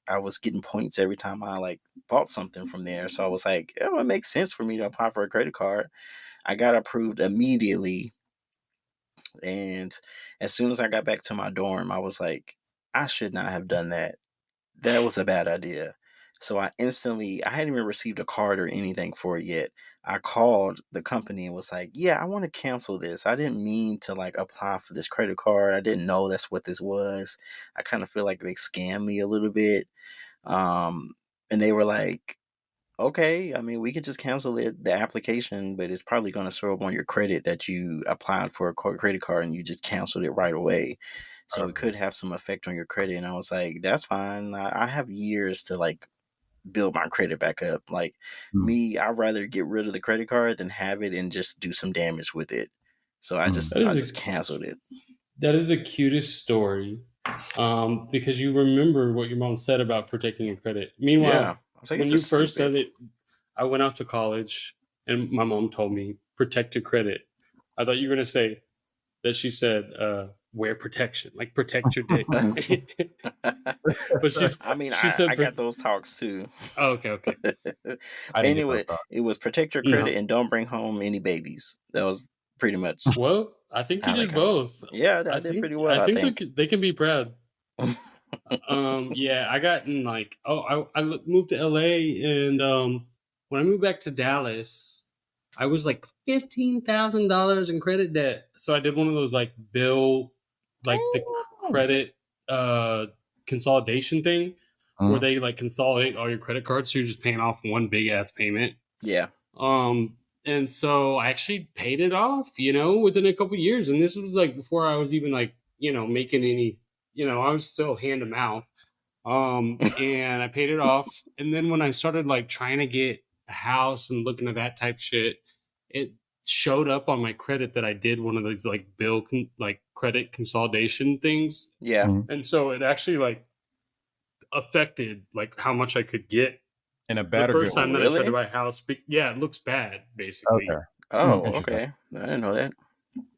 I was getting points every time I like bought something from there. So I was like, "Oh, it makes sense for me to apply for a credit card." I got approved immediately. And as soon as I got back to my dorm, I was like, I should not have done that. That was a bad idea. So I hadn't even received a card or anything for it yet. I called the company and was like, yeah, I want to cancel this. I didn't mean to like apply for this credit card. I didn't know that's what this was. I kind of feel like they scammed me a little bit. And they were like, okay, I mean, we could just cancel the application, but it's probably going to show up on your credit that you applied for a credit card and you just canceled it right away. So it could have some effect on your credit. And I was like, that's fine. I have years to like build my credit back up. Like me, I'd rather get rid of the credit card than have it and just do some damage with it. So I just canceled it. That is the cutest story. Because you remember what your mom said about protecting your credit. Meanwhile, when you first said it, I went off to college and my mom told me, protect your credit. I thought you were going to say that she said, wear protection, like protect your dick. But she said, I got those talks too. Oh, okay. Anyway, it was protect your credit and don't bring home any babies. That was pretty much. Well, I think you did both. Yeah, I did pretty well. I think they can be proud. Yeah, I got in like, I moved to LA, and when I moved back to Dallas, I was like $15,000 in credit debt. So I did one of those like the credit consolidation thing where they like consolidate all your credit cards, so you're just paying off one big ass payment. Yeah. And so I actually paid it off, within a couple of years, and this was like before I was even like, making any. I was still hand to mouth. And I paid it off. And then when I started like trying to get a house and looking at that type shit, it showed up on my credit that I did one of these like credit consolidation things. Yeah. And so it actually like affected like how much I could get. In a bad the first time that I tried to buy a house. Yeah, it looks bad basically. Okay. Oh, okay. I didn't know that.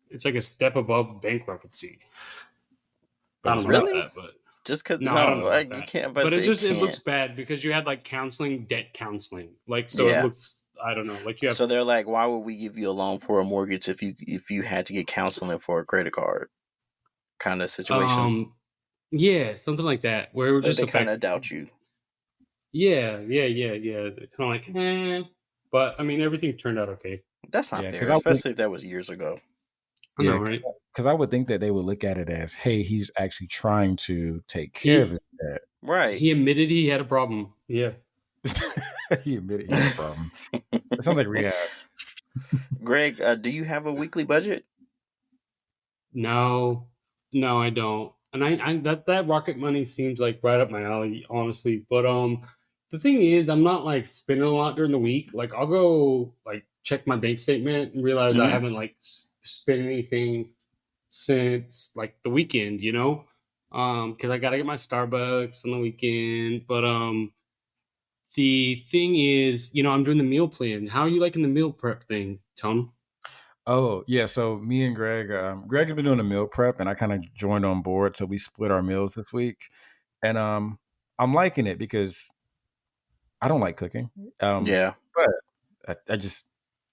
It's like a step above bankruptcy. I don't know about that, but just because you can't. But it looks bad because you had like debt counseling, like so it looks. I don't know, like you have. So they're like, why would we give you a loan for a mortgage if you had to get counseling for a credit card, kind of situation? Yeah, something like that, where they kind of doubt you. Yeah. They're kind of like, but I mean, everything turned out okay. That's not fair, especially if that was years ago. I know, right? Because I would think that they would look at it as, hey, he's actually trying to take care of it. Right. He admitted he had a problem. Yeah. He admitted he had a problem. It sounds like rehab. Greg, do you have a weekly budget? No, I don't. And I that Rocket Money seems like right up my alley, honestly. But the thing is, I'm not like spending a lot during the week. Like I'll go like check my bank statement and realize I haven't like spent anything since like the weekend, because I gotta get my Starbucks on the weekend. But the thing is, I'm doing the meal plan. How are you liking the meal prep thing, Tom? Oh yeah, so me and Greg has been doing a meal prep, and I kind of joined on board, so we split our meals this week. And I'm liking it because I don't like cooking. But I just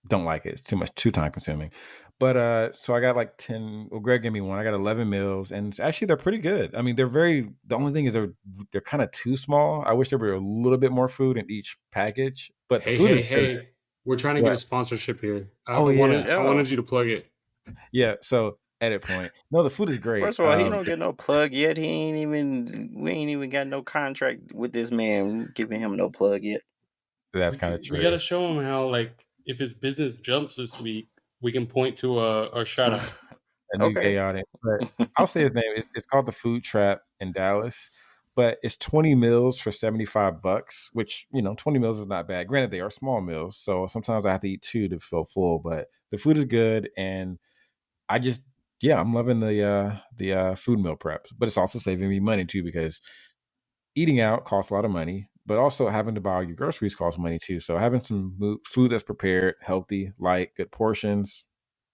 don't like it. It's too time consuming. But so I got like 10. Well, Greg gave me one. I got 11 meals, and actually they're pretty good. I mean, the only thing is they're kind of too small. I wish there were a little bit more food in each package. But hey, We're trying to get a sponsorship here. I yeah. wanted you to plug it. Yeah. So edit point. No, the food is great. First of all, he don't get no plug yet. We ain't even got no contract with this man giving him no plug yet. That's kind of true. We got to show him how, like, if his business jumps this week, we can point to a shout out. A new gay audience. But I'll say his name. It's called the Food Trap in Dallas. But it's 20 meals for $75, which, 20 meals is not bad. Granted, they are small meals, so sometimes I have to eat 2 to feel full. But the food is good, and I'm loving the food meal preps. But it's also saving me money too, because eating out costs a lot of money, but also having to buy your groceries costs money too. So having some food that's prepared, healthy, light, good portions,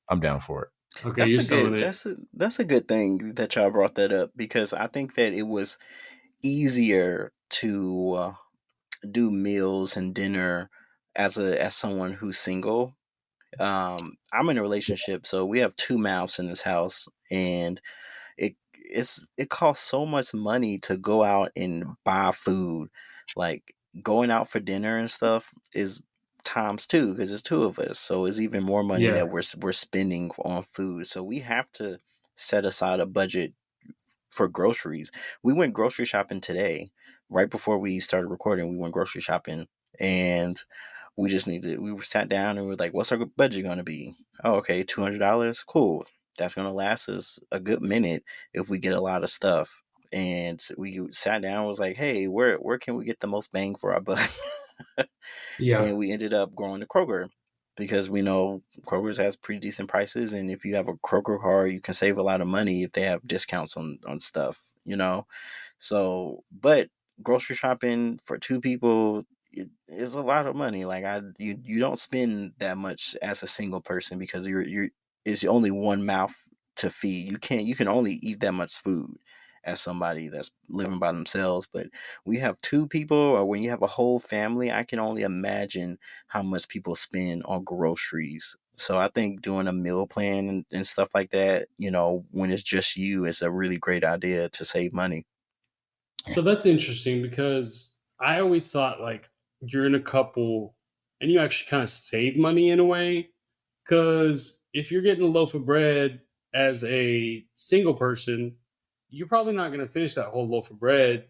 I'm down for it. Okay, that's a good thing that y'all brought that up, because I think that it was easier to do meals and dinner as someone who's single. I'm in a relationship, so we have 2 mouths in this house, and it costs so much money to go out and buy food. Like, going out for dinner and stuff is times 2, because it's 2 of us, so it's even more money that we're spending on food. So we have to set aside a budget for groceries. We went grocery shopping today, right before we started recording. We went grocery shopping, and we sat down and we were like, what's our budget going to be? Oh, okay, $200. Cool. That's going to last us a good minute if we get a lot of stuff. And we sat down and was like, hey, where can we get the most bang for our buck? Yeah. And we ended up going to Kroger, because we know Kroger's has pretty decent prices. And if you have a Kroger card, you can save a lot of money if they have discounts on stuff, So, but grocery shopping for 2 people, it is a lot of money. Like, you don't spend that much as a single person, because it's only one mouth to feed. You can only eat that much food as somebody that's living by themselves. But when you have 2 people, or when you have a whole family, I can only imagine how much people spend on groceries. So I think doing a meal plan and stuff like that, when it's just you, is a really great idea to save money. So that's interesting, because I always thought, like, you're in a couple and you actually kind of save money in a way, because if you're getting a loaf of bread as a single person, you're probably not going to finish that whole loaf of bread,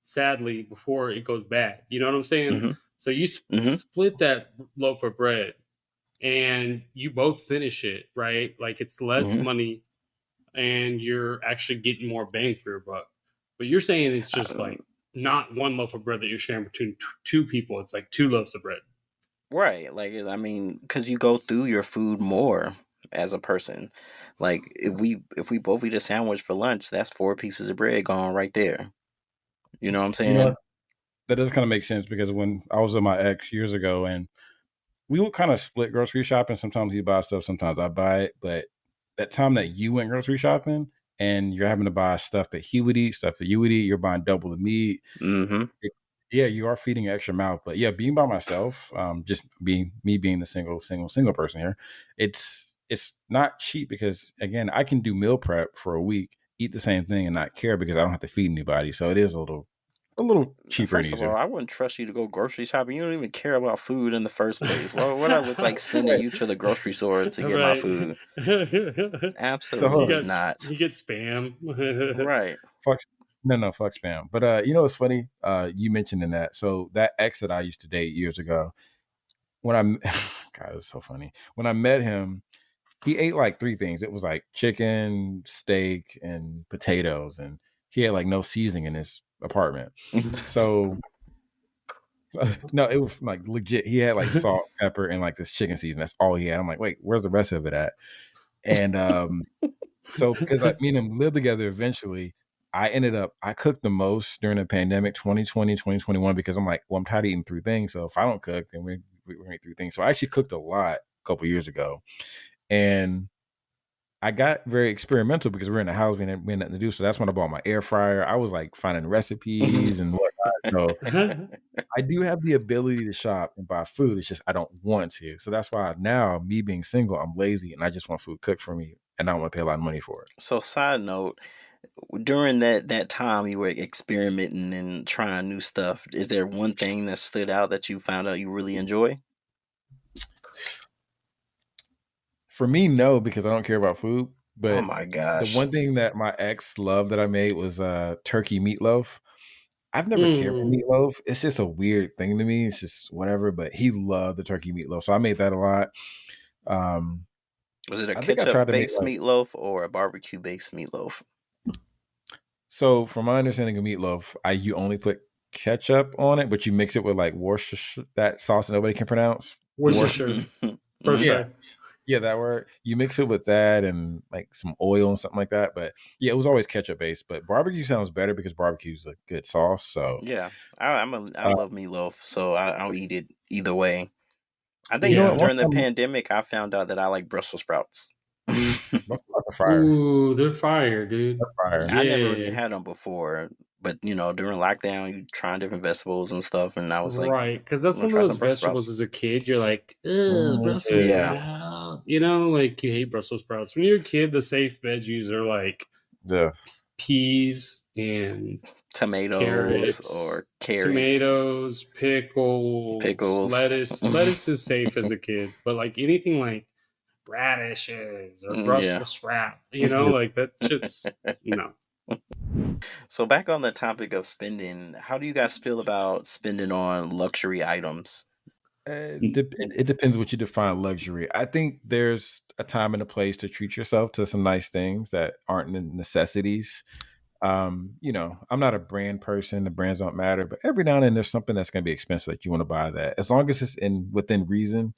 sadly, before it goes bad. You know what I'm saying? Mm-hmm. So you split that loaf of bread and you both finish it, right? Like, it's less money and you're actually getting more bang for your buck. But you're saying it's just like not one loaf of bread that you're sharing between 2 people. It's like 2 loaves of bread. Right. Like, I mean, because you go through your food more as a person. Like, if we both eat a sandwich for lunch, that's 4 pieces of bread gone right there. You know what I'm saying? That does kind of make sense, because when I was with my ex years ago, and we would kind of split grocery shopping. Sometimes he buys stuff, sometimes I buy it. But that time that you went grocery shopping and you're having to buy stuff that he would eat, stuff that you would eat, you're buying double the meat. Mm-hmm. You are feeding an extra mouth. But yeah, being by myself, just being the single person here, it's not cheap, because again, I can do meal prep for a week, eat the same thing, and not care, because I don't have to feed anybody. So it is a little cheaper. First of all, I wouldn't trust you to go grocery shopping. You don't even care about food in the first place. Why would I look like sending you to the grocery store to get my food? Absolutely not. You get spam. Right. Fuck spam. But what's funny? You mentioned in that. So that ex that I used to date years ago, God, it's so funny. When I met him, he ate like 3 things. It was like chicken, steak, and potatoes, and he had like no seasoning in his apartment. So no, it was like legit. He had like salt, pepper, and like this chicken season. That's all he had. I'm like, wait, where's the rest of it at? And so because me and him lived together eventually, I cooked the most during the pandemic, 2020, 2021, because I'm like, well, I'm tired of eating 3 things. So if I don't cook, then we eat 3 things. So I actually cooked a lot a couple years ago. And I got very experimental, because we're in the house, we had nothing to do. So that's when I bought my air fryer. I was like finding recipes and whatnot. So I do have the ability to shop and buy food. It's just I don't want to. So that's why now, me being single, I'm lazy and I just want food cooked for me, and I don't want to pay a lot of money for it. So, side note, during that time you were experimenting and trying new stuff, is there one thing that stood out that you found out you really enjoy? For me, no, because I don't care about food. Oh But my the gosh. one thing that my ex loved that I made was turkey meatloaf. I've never cared for meatloaf. It's just a weird thing to me. It's just whatever. But he loved the turkey meatloaf, so I made that a lot. Was it a I think I tried to make ketchup-based meatloaf or a barbecue-based meatloaf? So, from my understanding of meatloaf, you only put ketchup on it, but you mix it with like Worcestershire, that sauce that nobody can pronounce. Worcestershire. Yeah, that word. You mix it with that and like some oil and something like that. But yeah, it was always ketchup based. But barbecue sounds better because barbecue is a good sauce. So yeah, I love meatloaf, so I'll eat it either way. I think during the pandemic, I found out that I like Brussels sprouts. Fire. Ooh, they're fire, dude. They're fire. I never really had them before, but during lockdown, you trying different vegetables and stuff, and I was like, right, because that's one of those vegetables as a kid. You're like, Brussels sprout. Like you hate Brussels sprouts. When you're a kid, the safe veggies are like peas and tomatoes or carrots, tomatoes, pickles, lettuce. Lettuce is safe as a kid, but like anything like radishes or Brussels sprout, like that shit's So back on the topic of spending, how do you guys feel about spending on luxury items? It depends what you define luxury. I think there's a time and a place to treat yourself to some nice things that aren't necessities. I'm not a brand person. The brands don't matter, but every now and then there's something that's going to be expensive that you want to buy. That as long as it's within reason,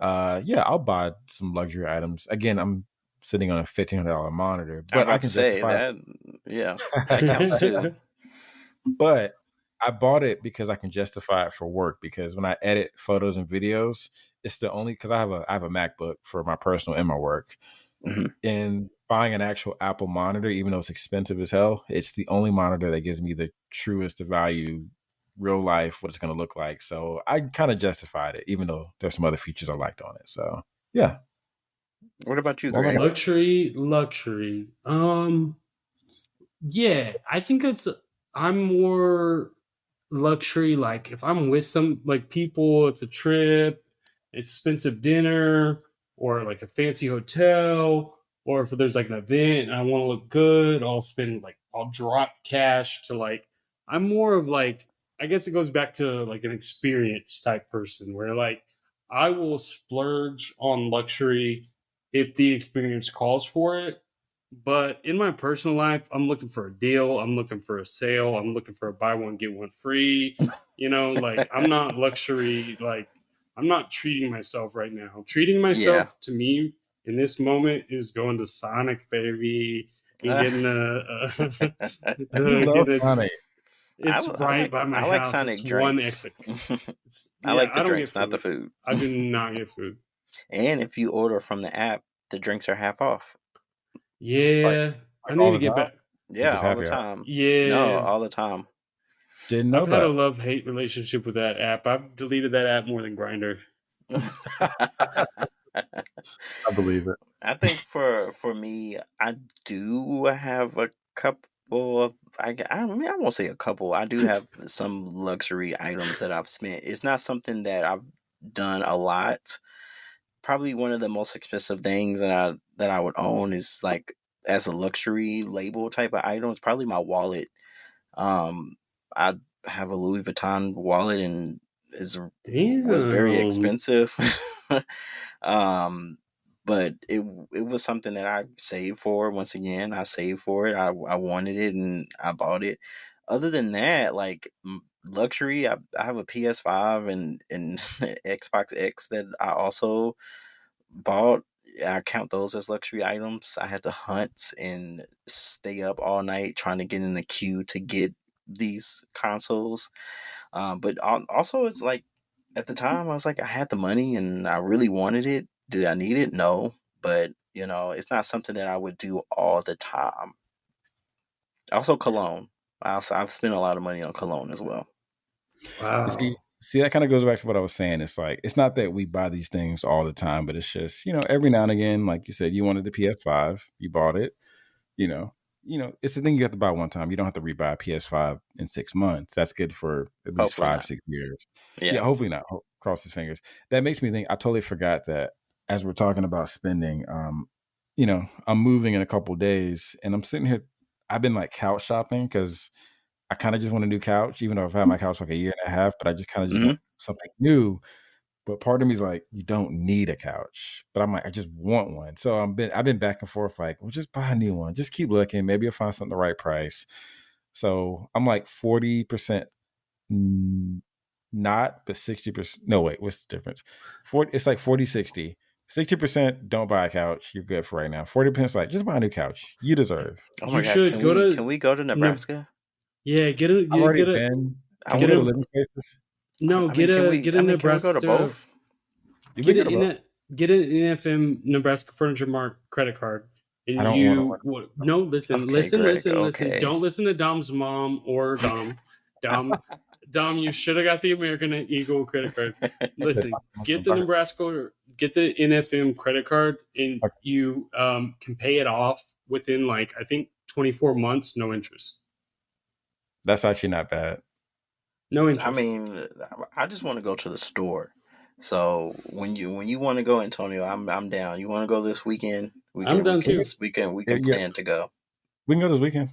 I'll buy some luxury items. Again, I'm sitting on a $1,500 monitor, but I can say that. Yeah, that counts too. But I bought it because I can justify it for work. Because when I edit photos and videos, it's the only because I have a MacBook for my personal and my work. Mm-hmm. And buying an actual Apple monitor, even though it's expensive as hell, it's the only monitor that gives me the truest value, real life, what it's going to look like. So I kind of justified it, even though there's some other features I liked on it. So yeah. What about you, Greg? Luxury. Yeah, I think I'm more luxury. Like if I'm with some people, it's a trip, expensive dinner, or like a fancy hotel, or if there's like an event and I want to look good, I'll drop cash to I'm more of I guess it goes back to like an experience type person where I will splurge on luxury if the experience calls for it. But in my personal life, I'm looking for a deal. I'm looking for a sale. I'm looking for a buy one, get one free. I'm not luxury. I'm not treating myself right now. Treating myself to me in this moment is going to Sonic, baby, and getting Sonic. It's by my house. I like Sonic drinks. I like the drinks, not the food. I do not get food. And if you order from the app, the drinks are half off. Yeah, I need to get back. Yeah, all the time. Yeah, no, all the time. Didn't know I've had a love-hate relationship with that app. I've deleted that app more than Grindr. I believe it. I think for me, I do have a couple of I won't say a couple. I do have some luxury items that I've spent. It's not something that I've done a lot. Probably one of the most expensive things that I would own is as a luxury label type of item. It's probably my wallet. I have a Louis Vuitton wallet and was very expensive. But it was something that I saved for. Once again, I saved for it. I wanted it and I bought it. Other than that, luxury, I have a PS5 and Xbox X that I also bought. I count those as luxury items. I had to hunt and stay up all night trying to get in the queue to get these consoles. But also it's at the time I was I had the money and I really wanted it. Did I need it? No. But it's not something that I would do all the time. Also cologne. I've spent a lot of money on cologne as well. Wow. See, that kind of goes back to what I was saying. It's it's not that we buy these things all the time, but it's just, every now and again, like you said, you wanted the PS5, you bought it, it's the thing you have to buy one time. You don't have to rebuy a PS5 in 6 months. That's good for at least hopefully 5-6 years. Yeah, hopefully not. Cross his fingers. That makes me think, I totally forgot that as we're talking about spending, you know, I'm moving in a couple days, and I'm sitting here. I've been like couch shopping because I kind of just want a new couch, even though I've had my couch like a year and a half. But I just kind of just Mm-hmm. want something new. But part of me is like, you don't need a couch. But I'm like, I just want one. So I've been back and forth, like, well, just buy a new one. Just keep looking. Maybe you'll find something the right price. So I'm like 40% not, but 60%. No, wait, what's the difference? It's like 40-60. 60% don't buy a couch. You're good for right now. 40% is like, just buy a new couch. You deserve. Oh You my gosh, should go to can we go to Nebraska? yeah, I've already been. I Can we want go to to. Living Spaces? no, I mean, get a can we go to Nebraska both? We get go it to in both. a get an NFM Nebraska Furniture Mart credit card. I And don't want to. no, listen, Okay, listen, Greg. listen, listen. Okay. Don't listen to Dom's mom or Dom. Dom, you should have got the American Eagle credit card. Listen, get the NFM credit card, and you can pay it off within like I think 24 months, no interest. That's actually not bad. No interest. I mean, I just want to go to the store. So when you want to go, Antonio, I'm down. You want to go this weekend? I'm down too. We can plan to go. We can go this weekend.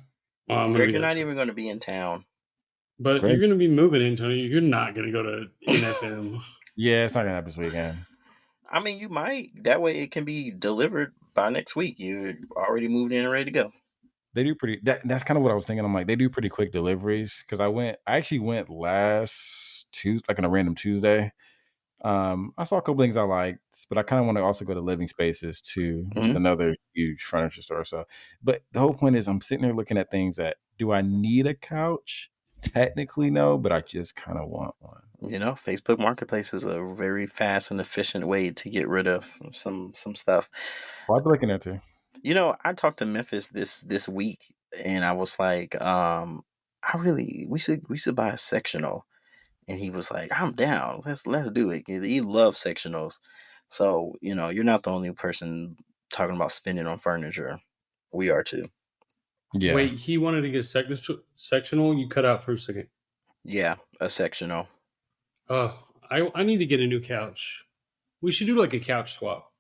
Greg, you're not even going to be in town. But Greg, you're going to be moving, Antonio. You're not going to go to NFM. Yeah, it's not going to happen this weekend. I mean, you might. That way it can be delivered by next week. You're already moved in and ready to go. They do pretty. That's kind of what I was thinking. I'm like, they do pretty quick deliveries because I actually went last Tuesday, like on a random Tuesday. I saw a couple things I liked, but I kind of want to also go to Living Spaces too. Just another huge furniture store. So, but the whole point is, I'm sitting there looking at things that do I need a couch? Technically, no, but I just kind of want one. You know, Facebook Marketplace is a very fast and efficient way to get rid of some stuff. Well, I've been looking into. You know, I talked to Memphis this week, and I was like, we should buy a sectional, and he was like, I'm down. Let's do it. He loves sectionals, so you know, you're not the only person talking about spending on furniture. We are too. Yeah. Wait, he wanted to get a sectional. You cut out for a second. Yeah, a sectional. Oh, I need to get a new couch. We should do like a couch swap.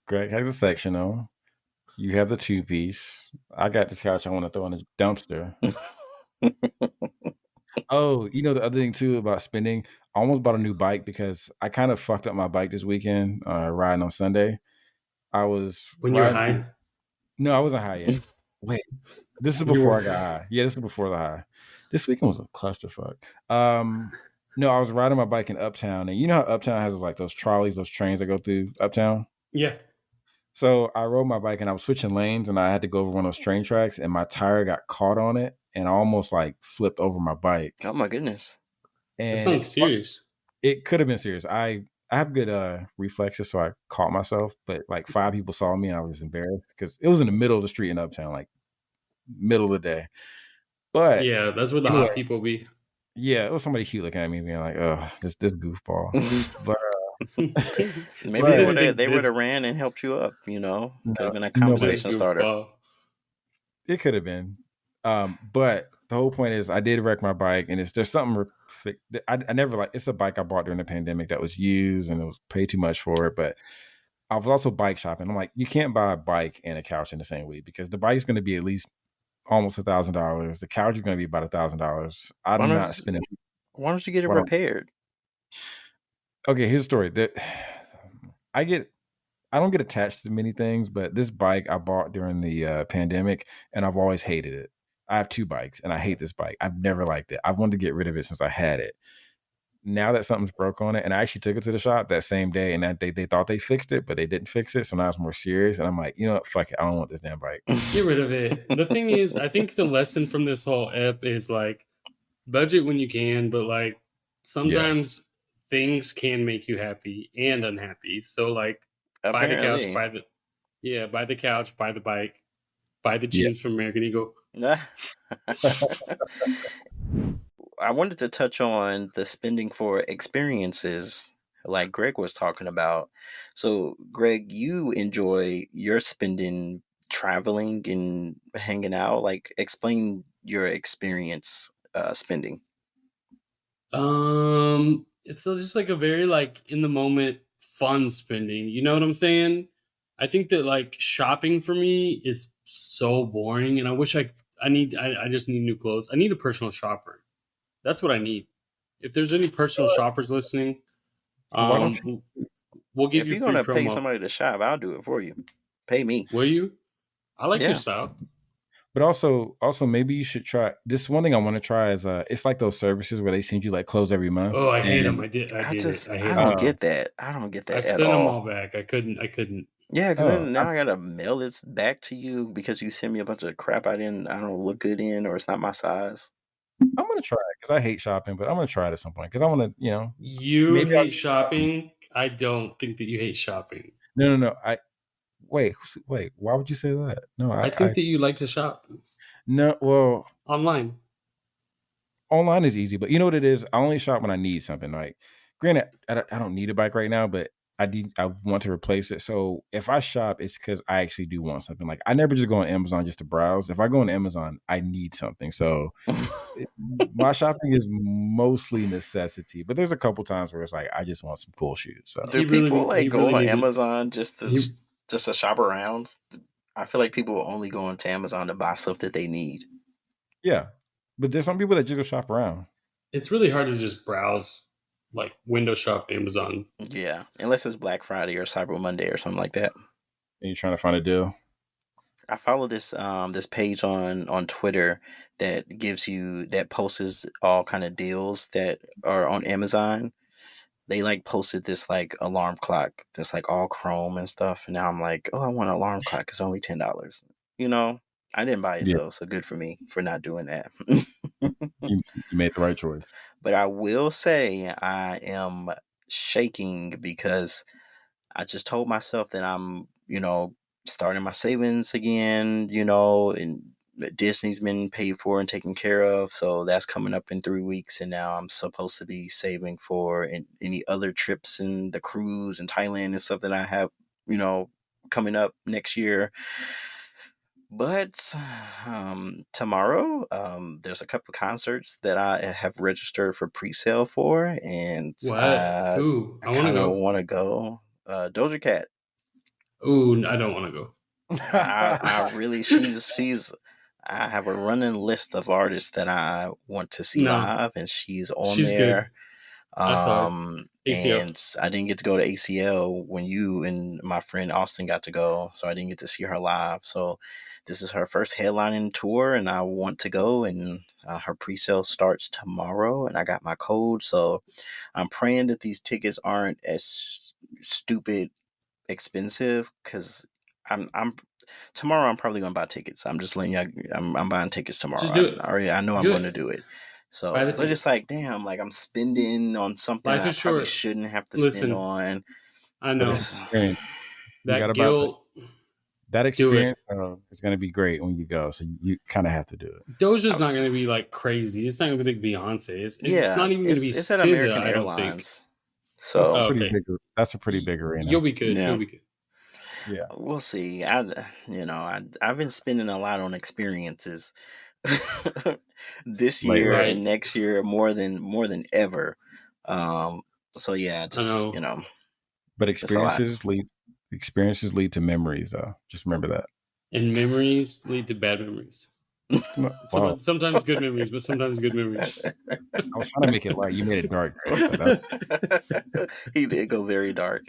Greg has a sectional. You have the 2-piece. I got this couch I want to throw in the dumpster. Oh, you know the other thing too about spending? I almost bought a new bike because I kind of fucked up my bike this weekend riding on Sunday. I was when you were high? No, I wasn't high yet. Wait, this is before I got high. Yeah, this is before the high. This weekend was a clusterfuck. No, I was riding my bike in Uptown, and you know how Uptown has like those trolleys, those trains that go through Uptown? Yeah. So I rode my bike and I was switching lanes, and I had to go over one of those train tracks, and my tire got caught on it, and I almost like flipped over my bike. Oh my goodness! And that sounds serious. It could have been serious. I have good reflexes, so I caught myself, but like 5 people saw me, and I was embarrassed because it was in the middle of the street in Uptown, like middle of the day. But yeah, that's where the hot people be. Yeah, it was somebody cute looking at me, being like, "Oh, this goofball." But maybe they would have ran and helped you up. You know, could have been a conversation starter. It could have been, but the whole point is, I did wreck my bike, and there's something. I never it's a bike I bought during the pandemic that was used, and it was paid too much for it. But I was also bike shopping. I'm like, you can't buy a bike and a couch in the same week because the bike's going to be at least almost $1,000. The couch is going to be about $1,000. I'm not spending. Why don't you get it repaired? Okay, here's the story. I don't get attached to many things, but this bike I bought during the pandemic, and I've always hated it. I have 2 bikes, and I hate this bike. I've never liked it. I've wanted to get rid of it since I had it. Now that something's broke on it, and I actually took it to the shop that same day, and that they thought they fixed it, but they didn't fix it. So now it's more serious, and I'm like, you know what? Fuck it. I don't want this damn bike. Get rid of it. The thing is, I think the lesson from this whole ep is like budget when you can, but like sometimes things can make you happy and unhappy. So like buy the couch, buy the couch, buy the bike, buy the jeans from American Eagle. I wanted to touch on the spending for experiences like Greg was talking about. So, Greg, you enjoy your spending traveling and hanging out. Like, explain your experience spending. it's just like a very like in the moment fun spending. You know what I'm saying? I think that like shopping for me is so boring, and I wish I just need new clothes. I need a personal shopper. That's what I need. If there's any personal shoppers listening, we'll give you free gonna promo. Pay somebody to shop, I'll do it for you. Pay me. Will you? I like your style. But also maybe you should try this. One thing I want to try is it's like those services where they send you like clothes every month. Oh, I hate them. I don't get that. I don't get that. I sent them all back. I couldn't. Yeah, because then now I gotta mail this back to you because you sent me a bunch of crap I don't look good in, or it's not my size. I'm gonna try it because I hate shopping, but I'm gonna try it at some point because I want to, You hate shopping. I don't think that you hate shopping. No. Wait. Why would you say that? No, I think that you like to shop. No, well, online is easy, but you know what it is? I only shop when I need something. Like, granted, I don't need a bike right now, but I want to replace it. So if I shop, it's because I actually do want something. Like, I never just go on Amazon just to browse. If I go on Amazon, I need something. So my shopping is mostly necessity, but there's a couple times where it's like I just want some cool shoes. So do people go on Amazon just to shop around? I feel like people will only go onto Amazon to buy stuff that they need. Yeah, but there's some people that just go shop around. It's really hard to just browse, like window shop Amazon. Yeah, unless it's Black Friday or Cyber Monday or something like that. And you're trying to find a deal. I follow this this page on Twitter that posts all kind of deals that are on Amazon. They like posted this like alarm clock that's like all chrome and stuff, and now I'm like, oh, I want an alarm clock. It's only $10. I didn't buy it though, so good for me for not doing that. You made the right choice. But I will say I am shaking because I just told myself that I'm, starting my savings again, and Disney's been paid for and taken care of. So that's coming up in 3 weeks. And now I'm supposed to be saving for any other trips and the cruise and Thailand and stuff that I have, coming up next year. But tomorrow, there's a couple of concerts that I have registered for pre-sale for. And I kind of want to go. Doja Cat. Ooh, I don't want to go. I really, I have a running list of artists that I want to see live, and she's there. Good. And I didn't get to go to ACL when you and my friend Austin got to go, so I didn't get to see her live. So this is her first headlining tour, and I want to go. And her pre-sale starts tomorrow, and I got my code, so I'm praying that these tickets aren't as stupid expensive because I'm tomorrow. I'm probably gonna buy tickets. I'm just letting you. I'm buying tickets tomorrow. Just do it. I know I'm going to do it. So, but it's like, damn, like I'm spending on something I probably shouldn't have to spend on. I know that guilt. That experience is going to be great when you go. So you kind of have to do it. Doja's not going to be like crazy. It's not going to be like Beyonce. It's not even going to be. It's at American Airlines. So that's a pretty big arena. You'll be good. Yeah. You'll be good. Yeah, we'll see. I've been spending a lot on experiences this year and next year more than ever. So yeah, just But experiences lead to memories, though. Just remember that. And memories lead to bad memories. Wow. Sometimes good memories, but sometimes good memories. I was trying to make it light. You made it dark. He did go very dark.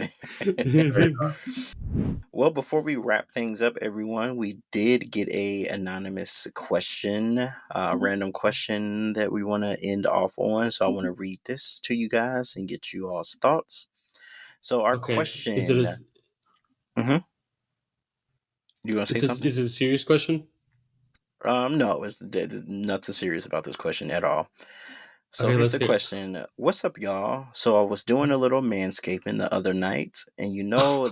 Well, before we wrap things up, everyone, we did get a anonymous question, random question that we want to end off on. So I want to read this to you guys and get you all's thoughts. So our question is it you want to say something? Is it a serious question? No, it's nothing serious about this question at all. So here's the question. What's up, y'all? So I was doing a little manscaping the other night, and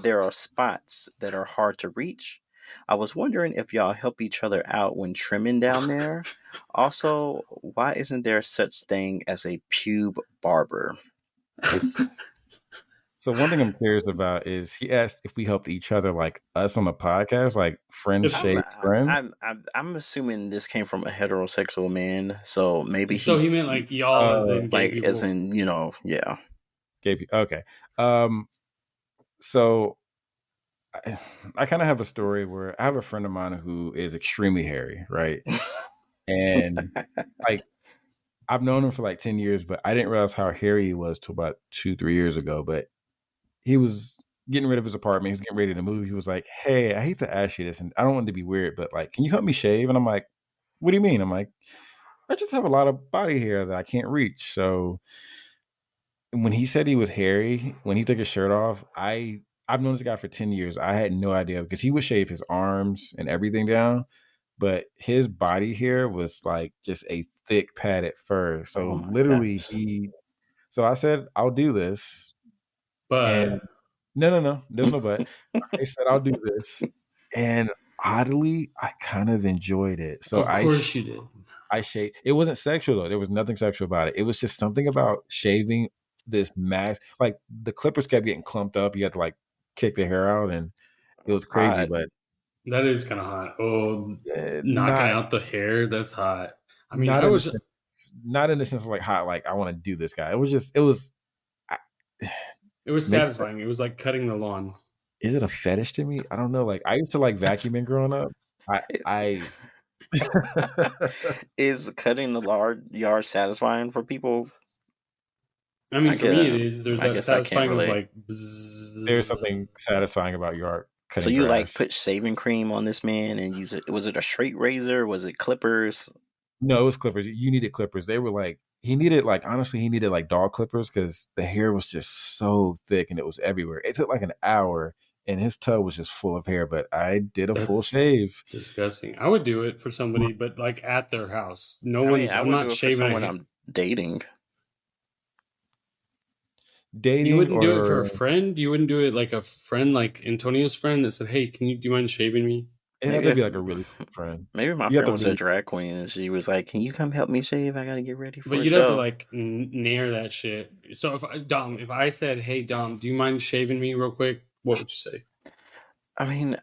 there are spots that are hard to reach. I was wondering if y'all help each other out when trimming down there. Also, why isn't there such thing as a pube barber? So one thing I'm curious about is he asked if we helped each other, like us on the podcast, like friends shape friends. I'm assuming this came from a heterosexual man, so maybe he meant like y'all, as in yeah. Okay. So I kind of have a story where I have a friend of mine who is extremely hairy, right? And like I've known him for like 10 years, but I didn't realize how hairy he was till about 2-3 years ago. But he was getting rid of his apartment. He was getting ready to move. He was like, "Hey, I hate to ask you this, and I don't want it to be weird, but like, can you help me shave?" And I'm like, "What do you mean?" I'm like, "I just have a lot of body hair that I can't reach." So when he said he was hairy, when he took his shirt off, I've known this guy for 10 years. I had no idea because he would shave his arms and everything down, but his body hair was like just a thick padded fur. So literally so I said, "I'll do this." And But no, there's no but. I said, "I'll do this." And oddly, I kind of enjoyed it. So of course you did. I shaved. It wasn't sexual though. There was nothing sexual about it. It was just something about shaving this mass. Like the clippers kept getting clumped up. You had to like kick the hair out, and it was crazy. Hot. But that is kind of hot. Oh, knocking out the hair, that's hot. I mean, not in the sense of like hot. Like I want to do this guy. It was satisfying. It was like cutting the lawn. Is it a fetish to me? I don't know. Like I used to like vacuuming growing up. I Is cutting the yard satisfying for people? I mean, for me, it is. There's that satisfying of like. Bzzz. There's something satisfying about your cutting. So you grass. like put shaving cream on this man and use it? Was it a straight razor? Was it clippers? No, it was clippers. You needed clippers. They were like he needed like dog clippers because the hair was just so thick and it was everywhere. It took like an hour. And his tub was just full of hair, but I did a full shave. Disgusting. I would do it for somebody, but like at their house. I'm not shaving someone I'm dating. You wouldn't do it for a friend? You wouldn't do it like a friend, like Antonio's friend that said, "Hey, do you mind shaving me?" It had to be like a really good friend. Maybe my friend was a drag queen and she was like, "Can you come help me shave? I gotta get ready for a show." But you'd have to like nair that shit. So if I said, "Hey Dom, do you mind shaving me real quick?" What would you say? I mean,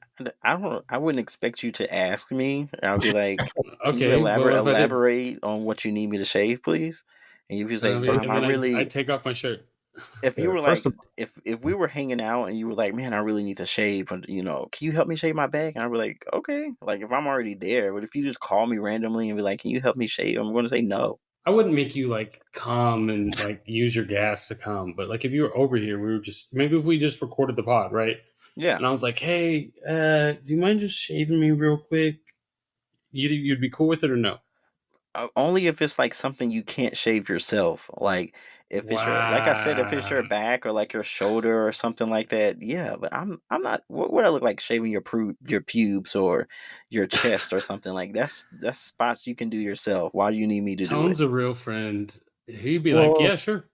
I wouldn't expect you to ask me. I'll be like, "Can you Okay, elaborate on what you need me to shave, please?" And if you say, "Dom, I'd take off my shirt." If you were like, if we were hanging out and you were like, "Man, I really need to shave," can you help me shave my back? And I'd be like, "Okay." Like if I'm already there, but if you just call me randomly and be like, "Can you help me shave?" I'm going to say no. I wouldn't make you like come and like use your gas to come, but like if you were over here, maybe if we just recorded the pod, right? Yeah. And I was like, "Hey, do you mind just shaving me real quick?" You'd be cool with it or no? Only if it's like something you can't shave yourself. Like if it's like I said, if it's your back or like your shoulder or something like that, yeah. But I'm not. What would I look like shaving your pubes or your chest or something like that's spots you can do yourself. Why do you need me to do it? Tone's a real friend. He'd be like, "Yeah, sure."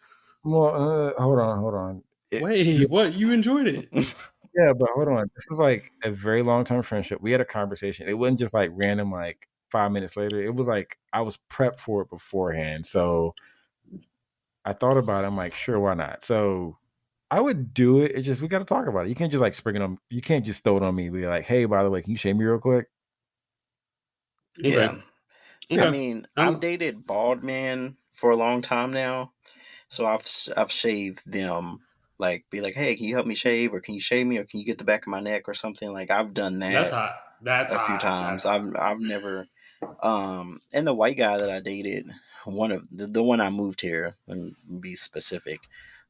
Well, hold on. Wait, what? You enjoyed it? Yeah, but hold on. This was like a very long-term friendship. We had a conversation. It wasn't just like random, like 5 minutes later. It was like I was prepped for it beforehand. So I thought about it. I'm like, sure, why not? So I would do it. It's just we got to talk about it. You can't just like spring it on. You can't just throw it on me. Be like, hey, by the way, can you shave me real quick? Yeah. I mean, I've dated bald men for a long time now, so I've shaved them. Like, be like, hey, can you help me shave, or can you shave me, or can you get the back of my neck, or something? Like, I've done that. That's hot. That's a few times. I've never. And the white guy that I dated, one of the one I moved here, and be specific,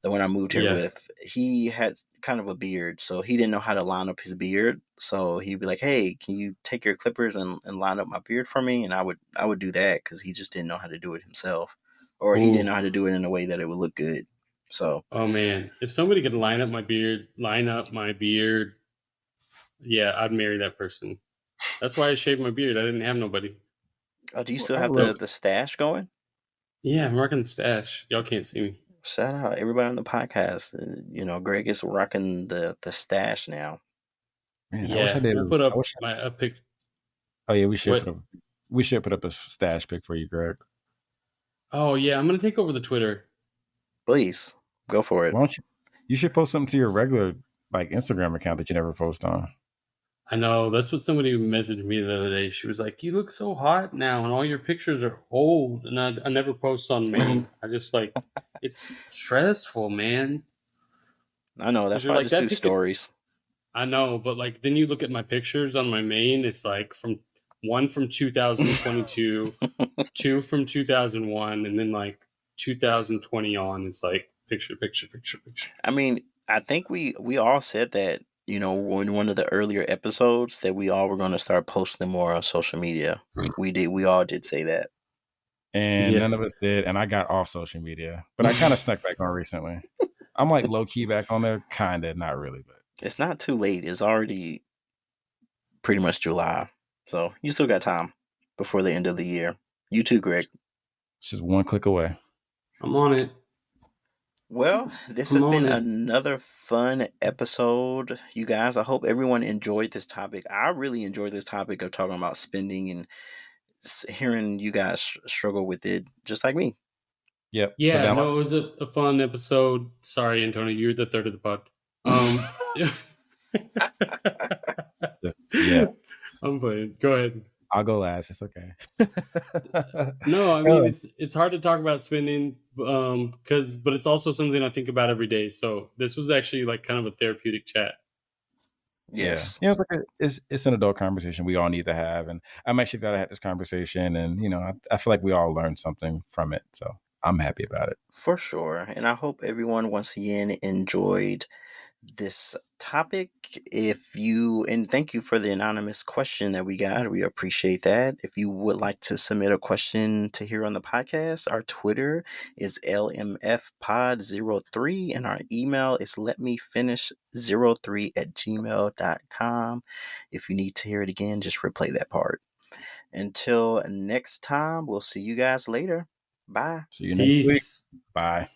the one I moved here with, he had kind of a beard, so he didn't know how to line up his beard. So he'd be like, "Hey, can you take your clippers and line up my beard for me?" And I would do that because he just didn't know how to do it himself, or he didn't know how to do it in a way that it would look good. So, oh man, if somebody could line up my beard, yeah, I'd marry that person. That's why I shaved my beard. I didn't have nobody. Oh, do you still have the stash going? Yeah, I'm rocking the stash. Y'all can't see me. Shout out everybody on the podcast. Greg is rocking the stash now. Man, yeah, I wish I did. We'll put up a pic. Oh yeah, we should put up a stash pic for you, Greg. Oh yeah, I'm gonna take over the Twitter. Please go for it. Why don't you? You should post something to your regular like Instagram account that you never post on. I know. That's what somebody messaged me the other day. She was like, "You look so hot now, and all your pictures are old." And I never post on main. I just like, it's stressful, man. I know. That's why I just do stories. I know, but like then you look at my pictures on my main. It's like one from 2022, 2 from 2001, and then like 2020 on. It's like picture. I mean, I think we all said that, in one of the earlier episodes, that we all were going to start posting more on social media. We all did say that. And none of us did, and I got off social media. But I kind of snuck back on recently. I'm like low-key back on there, kind of, not really. But it's not too late. It's already pretty much July. So you still got time before the end of the year. You too, Greg. It's just one click away. I'm on it. Well, this has been another fun episode, you guys. I hope everyone enjoyed this topic. I really enjoyed this topic of talking about spending and hearing you guys struggle with it, just like me. Yep. Yeah, it was a fun episode. Sorry, Antonio, you're the third of the pod. Yeah. I'm playing. Go ahead. I'll go last. It's okay. No, I mean it's hard to talk about spending, but it's also something I think about every day. So this was actually like kind of a therapeutic chat. Yes. Yeah, it's an adult conversation we all need to have, and I'm actually glad I had this conversation, and I feel like we all learned something from it. So I'm happy about it. For sure, and I hope everyone once again enjoyed this topic. And thank you for the anonymous question that we got. We appreciate that. If you would like to submit a question to hear on the podcast, our Twitter is LMFpod03 and our email is letmefinish03@gmail.com. If you need to hear it again, just replay that part. Until next time, we'll see you guys later. Bye. See you next week. Bye.